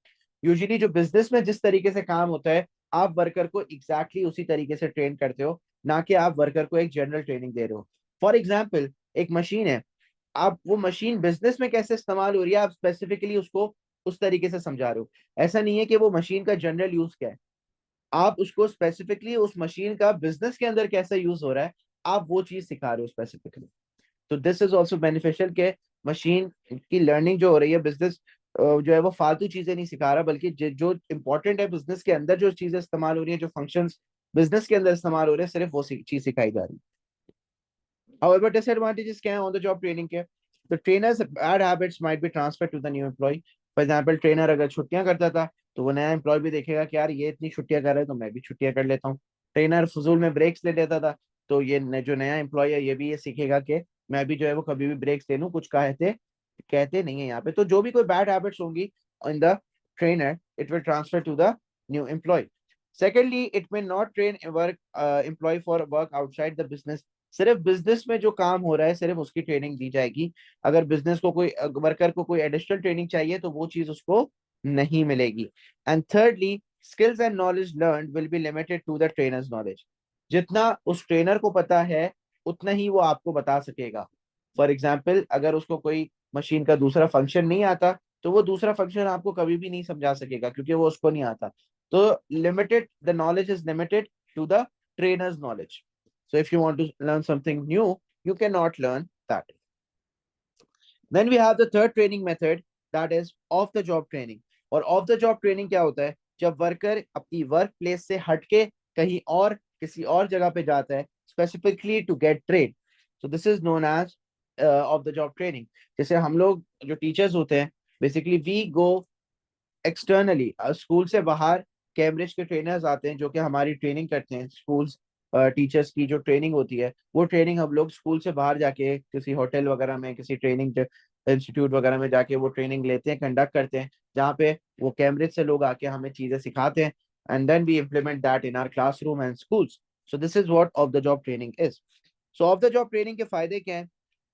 Usually जो बिजनेस में जिस तरीके से काम होता है, आप वर्कर को एग्जैक्टली उसी तरीके से ट्रेन करते हो, ना कि आप वर्कर को एक जनरल ट्रेनिंग दे रहे हो। फॉर एग्जाम्पल, एक मशीन है, आप वो मशीन बिजनेस में कैसे इस्तेमाल हो रही है, आप स्पेसिफिकली उसको उस तरीके से समझा रहे हो। ऐसा नहीं है कि वो मशीन का जनरल यूज क्या है, आप उसको स्पेसिफिकली उस मशीन का बिजनेस के अंदर कैसा यूज हो रहा है, आप वो चीज सिखा रहे हो स्पेसिफिकली। तो दिस इज ऑल्सो बेनिफिशियल के मशीन की लर्निंग जो हो रही है, बिजनेस जो है वो फालतू चीजें नहीं सिखा रहा, बल्कि जो इंपॉर्टेंट है बिजनेस के अंदर, जो चीजें इस्तेमाल हो रही है, जो फंक्शंस बिजनेस के अंदर इस्तेमाल हो रहे हैं, सिर्फ वो चीज सिखाई जा रही है। However, disadvantages क्या है ऑन द जॉब ट्रेनिंग के? तो trainers bad habits might be transfer to the new employee. For example, trainer अगर छुट्टियां करता था, तो वो नया एम्प्लॉय भी देखेगा कि यार ये इतनी छुट्टियां कर रहे हैं, तो मैं भी छुट्टियां कर लेता हूँ। ट्रेनर फजूल में ब्रेक्स ले लेता था, तो जो नया एम्प्लॉय है, ये भी ये सीखेगा कि मैं भी जो है वो कभी भी ब्रेक्स ले लूँ, कुछ कहते कहते नहीं है यहाँ पे। तो जो भी कोई बैड हैबिट्स होंगी in the trainer, it will transfer to the new employ. Secondly, it may not train work employ for work outside the business. सिर्फ बिजनेस में जो काम हो रहा है, सिर्फ उसकी ट्रेनिंग दी जाएगी। अगर बिजनेस को कोई वर्कर को कोई एडिशनल ट्रेनिंग चाहिए, तो वो चीज उसको नहीं मिलेगी। And thirdly, skills and knowledge learn will be limited to the trainer's knowledge. जितना उस ट्रेनर को पता है, उतना ही वो आपको बता सकेगा। फॉर एग्जाम्पल, अगर उसको कोई मशीन का दूसरा फंक्शन नहीं आता, तो वो दूसरा फंक्शन आपको कभी भी नहीं समझा सकेगा, क्योंकि वो उसको नहीं आता। तो limited, the knowledge is limited to the trainer's knowledge. So if you want to learn something new, you cannot learn that. Then we have the third training method, that is off the job training. और of the job training क्या होता है? जब worker अपनी work place से हटके कहीं और किसी और जगह पे जाता है, specifically to get train. So this is known as off the job training. जैसे हम लोग जो टीचर्स होते हैं, basically we go externally, school से बाहर कैम्ब्रिज के ट्रेनर्स आते हैं, जो कि हमारी ट्रेनिंग करते हैं। स्कूल्स टीचर्स की जो ट्रेनिंग होती है, वो ट्रेनिंग हम लोग स्कूल से बाहर जाके किसी होटल वगैरह में, किसी ट्रेनिंग इंस्टीट्यूट वगैरह में जाके वो ट्रेनिंग लेते हैं, कंडक्ट करते हैं, जहाँ पे वो कैम्ब्रिज से लोग आके हमें चीजें सिखाते हैं। And then we implement that in our classroom and schools. So this is what off the job training is. So off the job training के फायदे क्या हैं?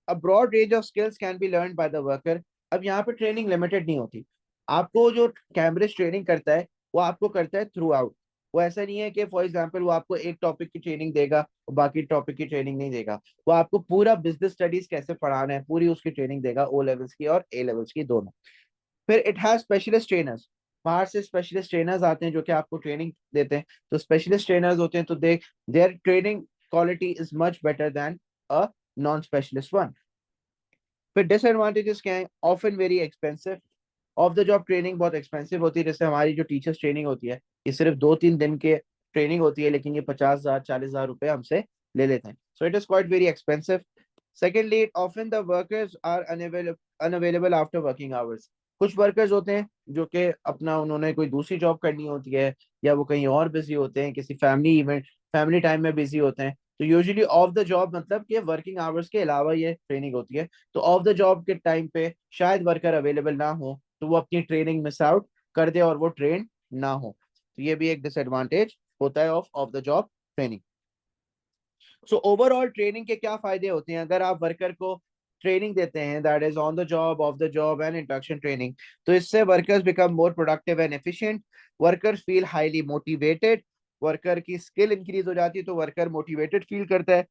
A broad range of skills can be learn by the worker. अब यहाँ पे training limited नहीं होती। आपको जो कैम्ब्रिज ट्रेनिंग करता है, वो आपको करता है थ्रू आउट। वो ऐसा नहीं है कि फॉर एग्जाम्पल वो आपको एक टॉपिक की ट्रेनिंग देगा और बाकी टॉपिक की ट्रेनिंग नहीं देगा। वो आपको पूरा बिजनेस स्टडीज कैसे पढ़ाना है, पूरी उसकी ट्रेनिंग देगा, ओ लेवल्स की और ए लेवल्स की दोनों। फिर इट हैज स्पेशलिस्ट ट्रेनर्स। बाहर से स्पेशलिस्ट ट्रेनर्स आते हैं, जो कि आपको ट्रेनिंग देते हैं। तो स्पेशलिस्ट ट्रेनर्स होते हैं, तो their training quality is much better than a non specialist one. फिर डिसएडवांटेजेस क्या है? Often very expensive, of the job training बहुत एक्सपेंसिव होती है। जैसे हमारी जो टीचर्स ट्रेनिंग होती है, ये सिर्फ 2-3 दिन के ट्रेनिंग होती है, लेकिन ये 50,000 40,000 रुपए हमसे ले लेते हैं। So it is quite very expensive. Secondly, often the workers are unavailable after working hours. कुछ वर्कर्स होते हैं जो कि अपना उन्होंने कोई दूसरी जॉब करनी होती है, या वो कहीं और बिजी होते हैं, किसी फैमिली इवेंट फैमिली टाइम में बिजी होते हैं। तो यूजुअली ऑफ द जॉब मतलब कि वर्किंग आवर्स के अलावा ये ट्रेनिंग होती है। तो ऑफ द जॉब के टाइम पे शायद वर्कर अवेलेबल ना हो, तो वो अपनी ट्रेनिंग मिस आउट कर दे और वो ट्रेन ना हो। तो ये भी एक डिसएडवांटेज होता है of the job training. So overall training के क्या फायदे होते हैं अगर आप वर्कर को ट्रेनिंग देते हैं, that is on the job, off the job and induction training. तो इससे workers become more productive and efficient, workers feel highly motivated, worker की स्किल इंक्रीज हो जाती है तो वर्कर मोटिवेटेड फील करता है।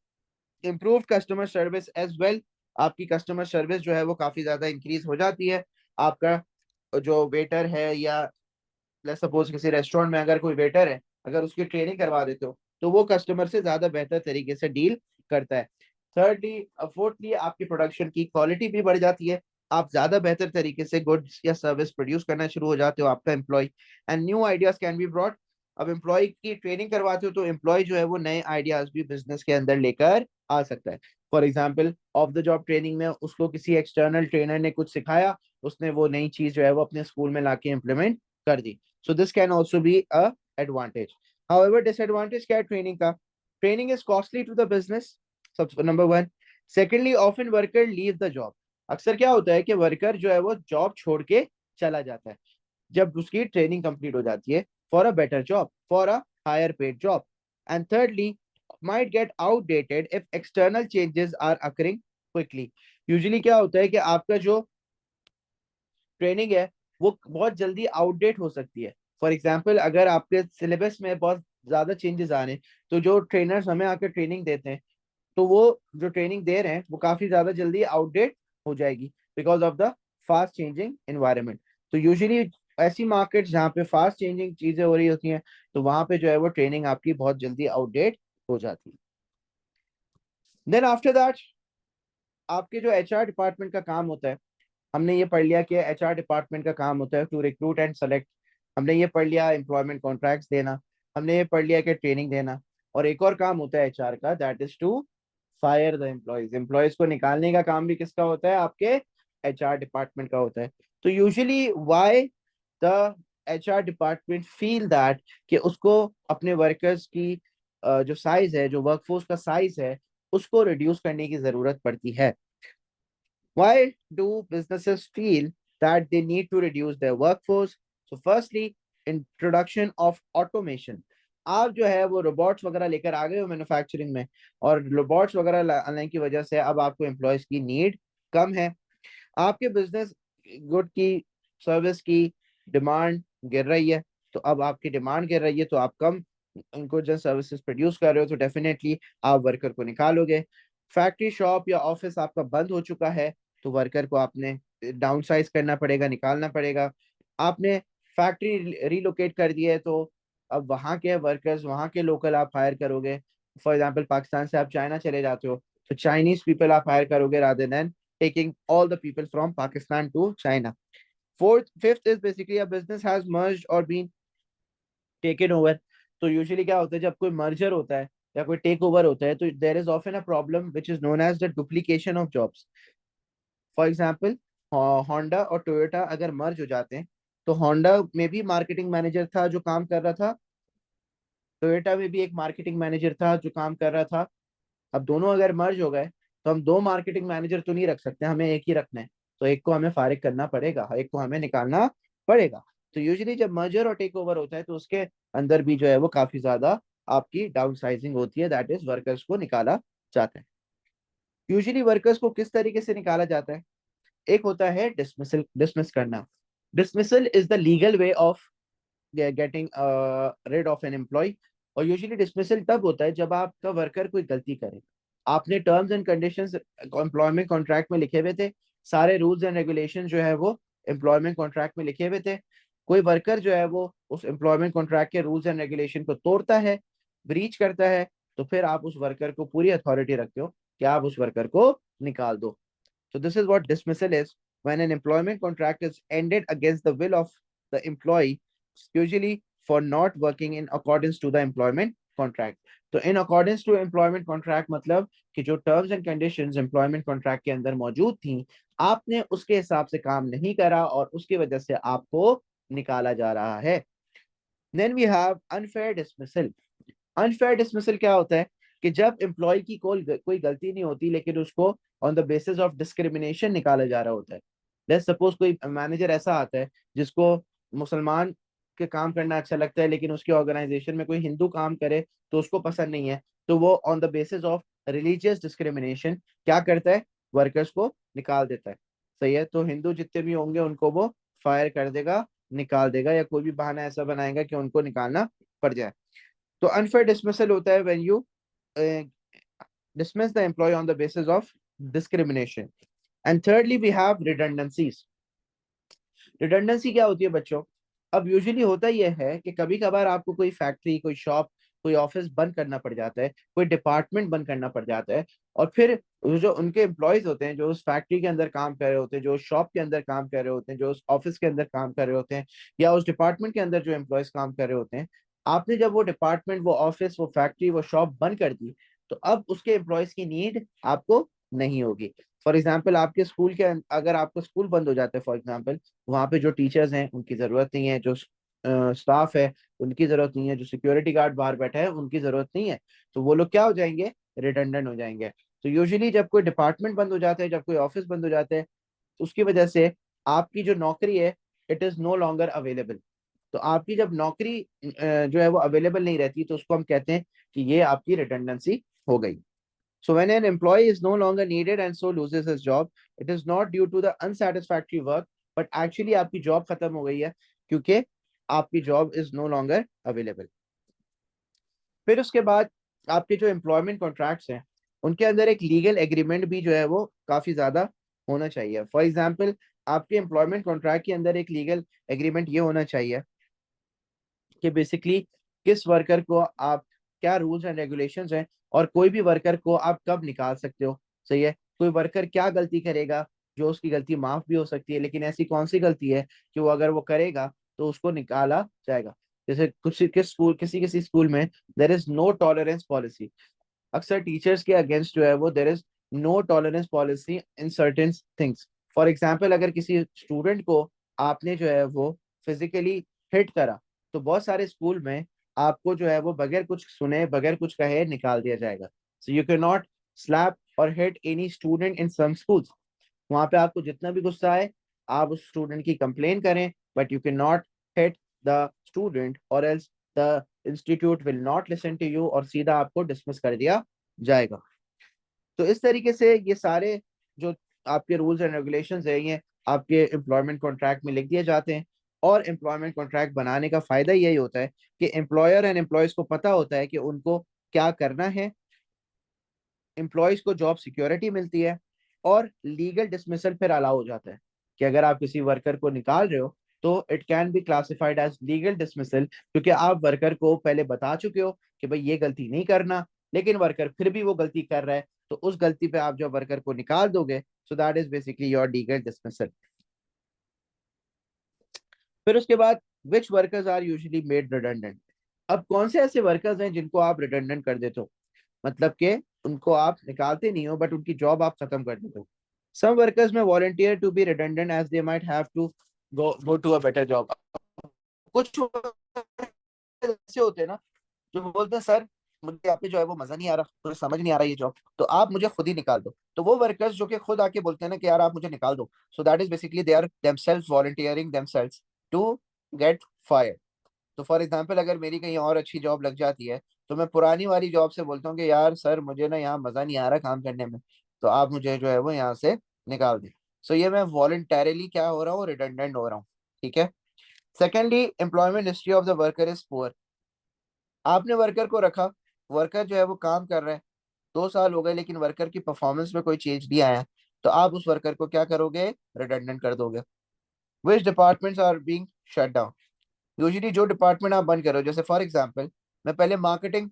Improve customer service as well, आपकी कस्टमर सर्विस जो है वो काफी ज्यादा इंक्रीज हो जाती है। आपका जो वेटर है, या लेट्स सपोज किसी रेस्टोरेंट में अगर कोई वेटर है, अगर उसकी ट्रेनिंग करवा देते हो तो वो कस्टमर से ज्यादा बेहतर तरीके से डील करता है। थर्डली फोर्थली, आपकी प्रोडक्शन की क्वालिटी भी बढ़ जाती है, आप ज्यादा बेहतर तरीके से गुड्स या सर्विस प्रोड्यूस करना शुरू हो जाते हो, आपका employ, and new ideas can be brought. अब एम्प्लॉय की ट्रेनिंग करवाते हो तो एम्प्लॉय जो है वो नए आइडियाज भी बिजनेस के अंदर लेकर आ सकता है। For example, of the job training में उसको किसी एक्सटर्नल ट्रेनर ने कुछ सिखाया, उसने वो नई चीज जो है वो अपने स्कूल में लाके इम्प्लीमेंट कर दी। So this can also be a advantage. However, disadvantage क्या है ट्रेनिंग का? Training is costly to the business. सब number one. Secondly, often worker leave the job. अक्सर क्या होता है कि वर्कर जो है वो जॉब छोड़ के चला जाता है जब उसकी ट्रेनिंग कंप्लीट हो जाती है, for a better job, for a higher paid job. And thirdly, might get outdated if external changes are occurring quickly. Usually क्या होता है कि आपका जो ट्रेनिंग है वो बहुत जल्दी आउटडेट हो सकती है। फॉर एग्जाम्पल, अगर आपके सिलेबस में बहुत ज्यादा चेंजेस आ रहे हैं, तो जो ट्रेनर्स हमें आकर ट्रेनिंग देते हैं, तो वो जो ट्रेनिंग दे रहे हैं वो काफी ज्यादा जल्दी आउटडेट हो जाएगी, because of the fast changing environment. तो यूजुअली ऐसी मार्केट जहाँ पे फास्ट चेंजिंग चीजें हो रही होती हैं, तो वहां पे जो है वो ट्रेनिंग आपकी बहुत जल्दी आउटडेट हो जाती है। देन आफ्टर दैट, आपके जो एचआर डिपार्टमेंट का काम होता है, हमने ये पढ़ लिया कि एचआर डिपार्टमेंट का काम होता है टू रिक्रूट एंड सेलेक्ट। हमने ये पढ़ लिया एम्प्लॉयमेंट कॉन्ट्रैक्ट्स देना। हमने ये पढ़ लिया कि ट्रेनिंग देना। और एक और काम होता है एचआर का, that is to fire the employees. Employees को निकालने का काम भी किसका होता है? आपके एचआर डिपार्टमेंट का होता है। तो usually why the HR department feel that कि उसको अपने वर्कर्स की जो साइज है, जो वर्कफोर्स का साइज है, उसको रिड्यूस करने की जरूरत पड़ती है। Why do businesses feel that they need to reduce their workforce? So, firstly, introduction of automation. आप जो है वो रोबोट्स वगैरह लेकर आ गए हो मैन्युफैक्चरिंग में, और रोबोट्स वगैरह लाने की वजह से अब आपको एम्प्लॉयज की नीड कम है। आपके बिजनेस गुड की, सर्विस की डिमांड गिर रही है, तो अब आपकी डिमांड गिर रही है, तो आप कम उनको जो सर्विसेज प्रोड्यूस कर रहे हो, तो डेफिनेटली आप वर्कर को निकालोगे। फैक्ट्री, शॉप या ऑफिस आपका बंद हो चुका है, तो वर्कर को आपने डाउन साइज करना पड़ेगा, निकालना पड़ेगा। आपने फैक्ट्री रिलोकेट कर दी है, तो अब वहाँ के वर्कर्स, वहाँ के लोकल आप हायर करोगे। फॉर एग्जाम्पल, पाकिस्तान से आप चाइना चले जाते हो, तो चाइनीज पीपल आप हायर करोगे rather than taking all the people from Pakistan to China. Fifth is basically a business has merged or been taken over. तो यूजुअली क्या होता है जब कोई मर्जर होता है या कोई टेक ओवर होता है, तो there is often a problem which is known as the duplication of jobs. For example, Honda और टोयोटा अगर मर्ज हो जाते हैं, तो होंडा में भी मार्केटिंग मैनेजर था जो काम कर रहा था, टोयोटा में भी एक मार्केटिंग मैनेजर था जो काम कर रहा था। अब दोनों अगर मर्ज हो गए, तो हम दो मार्केटिंग मैनेजर तो नहीं रख सकते, हमें एक ही रखना है। तो एक को हमें फारिग करना पड़ेगा, एक को हमें निकालना पड़ेगा। तो यूजुअली जब मर्जर और टेक ओवर होता है, तो उसके अंदर भी जो है वो काफी ज्यादा आपकी डाउन साइजिंग होती है, दैट इज वर्कर्स को निकाला जाता है। यूजुअली वर्कर्स को किस तरीके से निकाला जाता है? एक होता है डिसमिसल, डिसमिस करना। Dismissal is the legal way of getting rid of an employ. और यूजुअली डिसमिसल तब होता है जब आपका वर्कर कोई गलती करे। आपने terms and conditions employment contract में लिखे हुए थे, सारे रूल्स एंड रेगुलेशन जो है वो एम्प्लॉयमेंट कॉन्ट्रैक्ट में लिखे हुए थे। कोई वर्कर जो है वो उस एम्प्लॉयमेंट कॉन्ट्रैक्ट के रूल्स एंड रेगुलेशन को तोड़ता है, ब्रीच करता है, तो फिर आप उस वर्कर को पूरी अथॉरिटी रखते हो कि आप उस वर्कर को निकाल दो। So this is what dismissal is. When an employment contract is ended against the will of the employee, usually for not working in accordance to the employment contract. तो in accordance to employment contract मतलब कि जो terms and conditions employment contract के अंदर मौजूद थी, आपने उसके हिसाब से काम नहीं करा और उसकी वजह से आपको निकाला जा रहा है. Then we have unfair dismissal. Unfair dismissal क्या होता है कि जब एम्प्लॉय की कोई गलती नहीं होती लेकिन उसको on the basis of discrimination निकाला जा रहा होता है. लेट्स सपोज कोई मैनेजर ऐसा आता है जिसको मुसलमान के काम करना अच्छा लगता है लेकिन उसकी ऑर्गेनाइजेशन में कोई हिंदू काम करे तो उसको पसंद नहीं है, तो वो on the basis of religious discrimination क्या करता है, वर्कर्स को निकाल देता है. सही है, तो हिंदू जितने भी होंगे उनको वो फायर कर देगा, निकाल देगा, या कोई भी बहाना ऐसा बनाएगा कि उनको निकालना पड़ जाए. तो अनफेयर डिसमिसल होता है when you dismiss the employee on the basis of discrimination. And thirdly, we have redundancies. Redundancy क्या होती है बच्चों? अब यूजुअली होता यह है कि कभी कभार आपको कोई फैक्ट्री, कोई शॉप, कोई ऑफिस बंद करना पड़ जाता है, कोई डिपार्टमेंट बंद करना पड़ जाता है, और फिर जो उनके एम्प्लॉयज होते हैं, जो उस फैक्ट्री के अंदर काम कर रहे होते हैं, जो उस शॉप के अंदर काम कर रहे होते हैं, जो उस ऑफिस के अंदर काम कर रहे होते हैं, या उस डिपार्टमेंट के अंदर जो एम्प्लॉयज काम कर रहे होते हैं, आपने जब वो डिपार्टमेंट, वो ऑफिस, वो फैक्ट्री, वो शॉप बंद कर दी, तो अब उसके एम्प्लॉयज की नीड आपको नहीं होगी. फॉर एग्जाम्पल, आपके स्कूल के अगर आपका स्कूल बंद हो जाता है, फॉर एग्जाम्पल, वहां पे जो टीचर्स हैं उनकी जरूरत नहीं है, जो स्टाफ है उनकी जरूरत नहीं है, जो सिक्योरिटी गार्ड बाहर बैठा है उनकी जरूरत नहीं है, तो वो लोग क्या हो जाएंगे, रिडंडेंट हो जाएंगे. तो यूजुअली जब कोई डिपार्टमेंट बंद हो जाता है, जब कोई ऑफिस बंद हो जाता है, तो उसकी वजह से आपकी जो नौकरी है, it is no longer available. तो आपकी जब नौकरी जो है वो अवेलेबल नहीं रहती, तो उसको हम कहते हैं कि ये आपकी रिडंडेंसी हो गई. So when an employee is no longer needed and so loses his job, it is not due to the unsatisfactory work, but actually आपकी जॉब खत्म हो गई है क्योंकि आपकी job is no longer available. फिर उसके बाद आपके जो एम्प्लॉयमेंट कॉन्ट्रैक्ट्स हैं उनके अंदर एक लीगल एग्रीमेंट भी जो है वो काफी ज्यादा होना चाहिए. फॉर एग्जाम्पल, आपके एम्प्लॉयमेंट कॉन्ट्रैक्ट के अंदर एक लीगल एग्रीमेंट ये होना चाहिए कि बेसिकली किस वर्कर को आप, क्या रूल्स एंड रेगुलेशंस हैं, और कोई भी वर्कर को आप कब निकाल सकते हो. सही है, कोई वर्कर क्या गलती करेगा जो उसकी गलती माफ भी हो सकती है, लेकिन ऐसी कौन सी गलती है कि वो अगर वो करेगा तो उसको निकाला जाएगा. जैसे कुछ किस स्कूल, किसी किसी स्कूल में there is no tolerance policy. अक्सर टीचर्स के अगेंस्ट जो है वो there is no tolerance policy in certain things. For example, अगर किसी स्टूडेंट को आपने जो है वो फिजिकली हिट करा, तो बहुत सारे स्कूल में आपको जो है वो बगैर कुछ सुने, बगैर कुछ कहे निकाल दिया जाएगा. So you can not slap or hit any student in some schools. वहां पे आपको जितना भी गुस्सा आए, आप उस स्टूडेंट की कंप्लेन करें, but you can not hit the student or else the institute will not listen to you, और सीधा आपको डिसमिस कर दिया जाएगा. तो इस तरीके से ये सारे जो आपके रूल्स एंड रेगुलेशंस है, ये आपके एम्प्लॉयमेंट कॉन्ट्रैक्ट में लिख दिए जाते हैं. और एम्प्लॉयमेंट कॉन्ट्रैक्ट बनाने का फायदा यही होता है कि एम्प्लॉयर एंड एम्प्लॉयज को पता होता है कि उनको क्या करना है, एम्प्लॉयज को जॉब सिक्योरिटी मिलती है, और लीगल डिसमिसल फिर अलाउ हो जाता है कि अगर आप किसी वर्कर को निकाल रहे हो तो it can be classified as legal dismissal, क्योंकि आप वर्कर को पहले बता चुके हो कि भाई ये गलती नहीं करना, लेकिन वर्कर फिर भी वो गलती कर रहा है, तो उस गलती पे आप जब वर्कर को निकाल दोगे, so that is basically your legal dismissal. फिर उसके बाद which workers are usually made redundant. अब कौन से ऐसे वर्कर्स हैं जिनको आप रिडंडेंट कर देते हो, मतलब कि उनको आप निकालते नहीं हो बट उनकी जॉब आप खत्म कर देते हो. सम वर्कर्स में volunteer to be redundant as they might have to go to a better job. कुछ ऐसे होते हैं ना जो बोलते हैं, सर मुझे यहाँ पे जो है वो मजा नहीं आ रहा, मुझे समझ नहीं आ रहा ये जॉब, तो आप मुझे खुद ही निकाल दो. तो वो वर्कर्स जो कि खुद आके बोलते हैं ना कि यार आप मुझे निकाल दो, so that is basically they are themselves volunteering themselves to get fire. तो फॉर एग्जाम्पल, अगर मेरी कहीं और अच्छी जॉब लग जाती है, तो मैं पुरानी वाली जॉब से बोलता हूँ कि यार सर मुझे ना यहाँ मजा नहीं आ रहा काम करने में, तो आप मुझे जो है वो यहाँ से निकाल दें. सो ये मैं वॉलंटरली क्या हो रहा हूँ, रिडंडेंट हो रहा हूँ. ठीक है. Secondly, employment history of the worker is poor. आपने वर्कर को रखा, वर्कर जो है वो काम कर रहा है, 2 साल हो गए, लेकिन वर्कर की परफॉर्मेंस में कोई चेंज नहीं आया, तो आप उस वर्कर को क्या करोगे, रिडंडेंट कर दोगे. Which departments are being shut down. Usually जो डिपार्टमेंट आप बंद करो, जैसे फॉर एग्जांपल, मैं पहले मार्केटिंग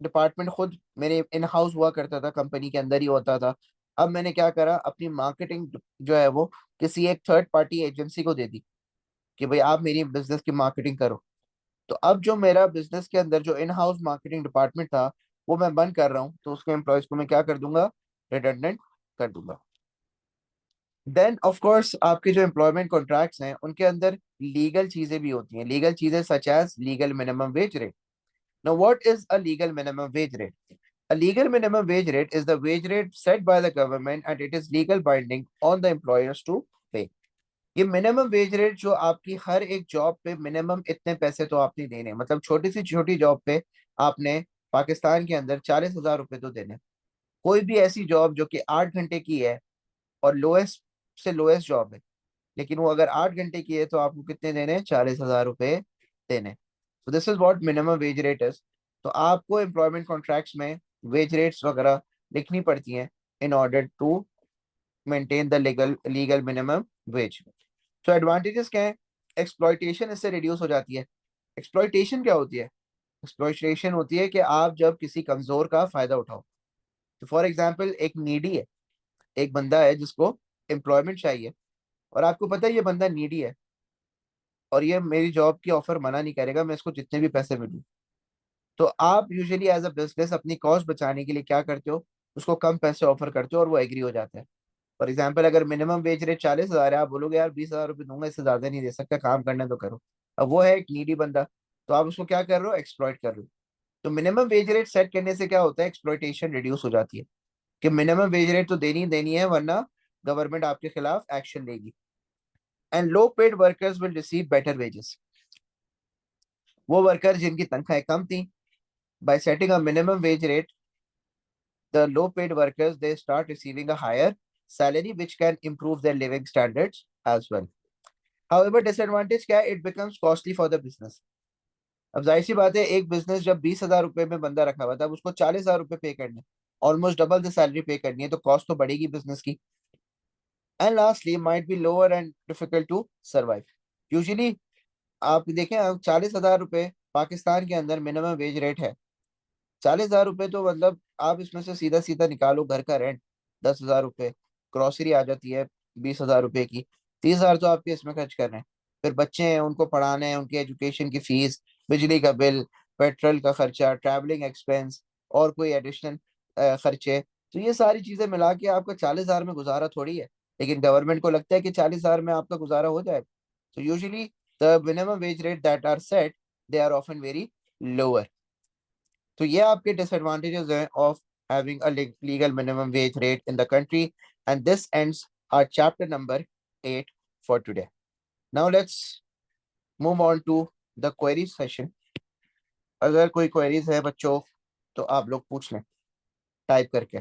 डिपार्टमेंट खुद मेरे इन हाउस हुआ करता था, कंपनी के अंदर ही होता था, अब मैंने क्या करा, अपनी मार्केटिंग जो है वो किसी एक थर्ड पार्टी एजेंसी को दे दी कि भाई आप मेरी बिजनेस की मार्केटिंग करो। तो अब जो मेरा बिजनेस के अंदर जो इन हाउस मार्केटिंग डिपार्टमेंट था वो मैं बंद कर रहा हूँ, तो उसके एम्प्लॉयज को मैं क्या कर दूंगा, रिडंडेंट कर दूंगा। देन ऑफ कोर्स आपके जो एम्प्लॉयमेंट कॉन्ट्रैक्ट्स हैं उनके अंदर लीगल चीजें भी होती हैं, लीगल चीजें such as legal minimum wage rate. Now what is a legal minimum wage rate? A legal minimum wage rate is the wage rate set by the government and it is legal binding on the employers to pay. ये minimum wage rate जो आपकी हर एक job पे minimum इतने पैसे तो आपने देने, मतलब छोटी सी छोटी जॉब पे आपने पाकिस्तान के अंदर 40,000 रुपए तो देने। कोई भी ऐसी जॉब जो कि 8 घंटे की है और लोएस्ट से लोएस्ट जॉब है, लेकिन वो अगर 8 घंटे की है तो आपको कितने देने, 40,000 रुपए देने। तो this is what minimum wage rate is. तो आपको एम्प्लॉयमेंट कॉन्ट्रैक्ट्स में वेज रेट्स वगैरह लिखनी पड़ती हैं in order to maintain the legal minimum wage. तो एडवांटेजेस क्या है? एक्सप्लॉइटेशन इससे रिड्यूस हो जाती है। एक्सप्लॉइटेशन क्या होती है? एक्सप्लॉइटेशन होती है कि आप जब किसी कमजोर का फायदा उठाओ। तो फॉर एग्जाम्पल एक नीडी है, एक बंदा है जिसको एम्प्लॉयमेंट चाहिए और आपको पता है ये बंदा नीडी है और ये मेरी जॉब की ऑफर मना नहीं करेगा, मैं इसको जितने भी पैसे मिलूं। तो आप यूजुअली एज अ बिजनेस अपनी कॉस्ट बचाने के लिए क्या करते हो, उसको कम पैसे ऑफर करते हो और वो एग्री हो जाता है। फॉर एग्जाम्पल अगर मिनिमम वेज रेट 40,000 है, आप बोलोगे यार 20,000 रुपये दूंगा, इससे ज्यादा नहीं दे सकता, काम करने तो करो। अब वो है एक नीडी बंदा, तो आप उसको क्या कर रहे हो, एक्सप्लॉइट कर रहे हो। तो मिनिमम वेज रेट सेट करने से क्या होता है, एक्सप्लॉइटेशन रिड्यूस हो जाती है कि मिनिमम वेज रेट तो देनी ही देनी है वरना गवर्नमेंट आपके खिलाफ एक्शन लेगी। And low paid workers will receive better wages. वो वर्कर जिनकी तनख्वाहें कम थी, bye setting a minimum wage rate, the low paid workers they start receiving a higher salary which can improve their living standards as well. However disadvantage क्या है, it becomes costly for the business. अब जाहिर सी बात है, एक business जब 20,000 रुपए में बंदा रखा हुआ था, अब उसको 40,000 रुपए पे करने, ऑलमोस्ट डबल द सैलरी पे करनी है, तो कॉस्ट तो बढ़ेगी बिजनेस की। And lastly might be lower and difficult to survive. Usually आप देखें, 40,000 रुपए पाकिस्तान के अंदर मिनिमम वेज रेट है। 40,000 रुपए तो मतलब आप इसमें से सीधा सीधा निकालो, घर का रेंट 10,000 रुपए, ग्रोसरी आ जाती है 20,000 रुपए की, 30,000 तो आपके इसमें खर्च कर रहे हैं। फिर बच्चे हैं उनको पढ़ाने हैं, उनकी एजुकेशन की फीस, बिजली का बिल, पेट्रोल का खर्चा, ट्रैवलिंग एक्सपेंस और कोई एडिशनल खर्चे। तो ये सारी चीजें मिला के आपका 40,000 में गुजारा थोड़ी है, लेकिन गवर्नमेंट को लगता है कि 40,000 में आपका गुजारा हो जाएगा। तो usually the minimum wage rate that are set, they are often very lower. तो ये आपके डिसएडवांटेजेस हैं of having a legal minimum wage rate in the country. And this ends our chapter number 8 for today. Now let's move on to the query session. अगर कोई queries है बच्चों तो आप लोग पूछ लें टाइप करके।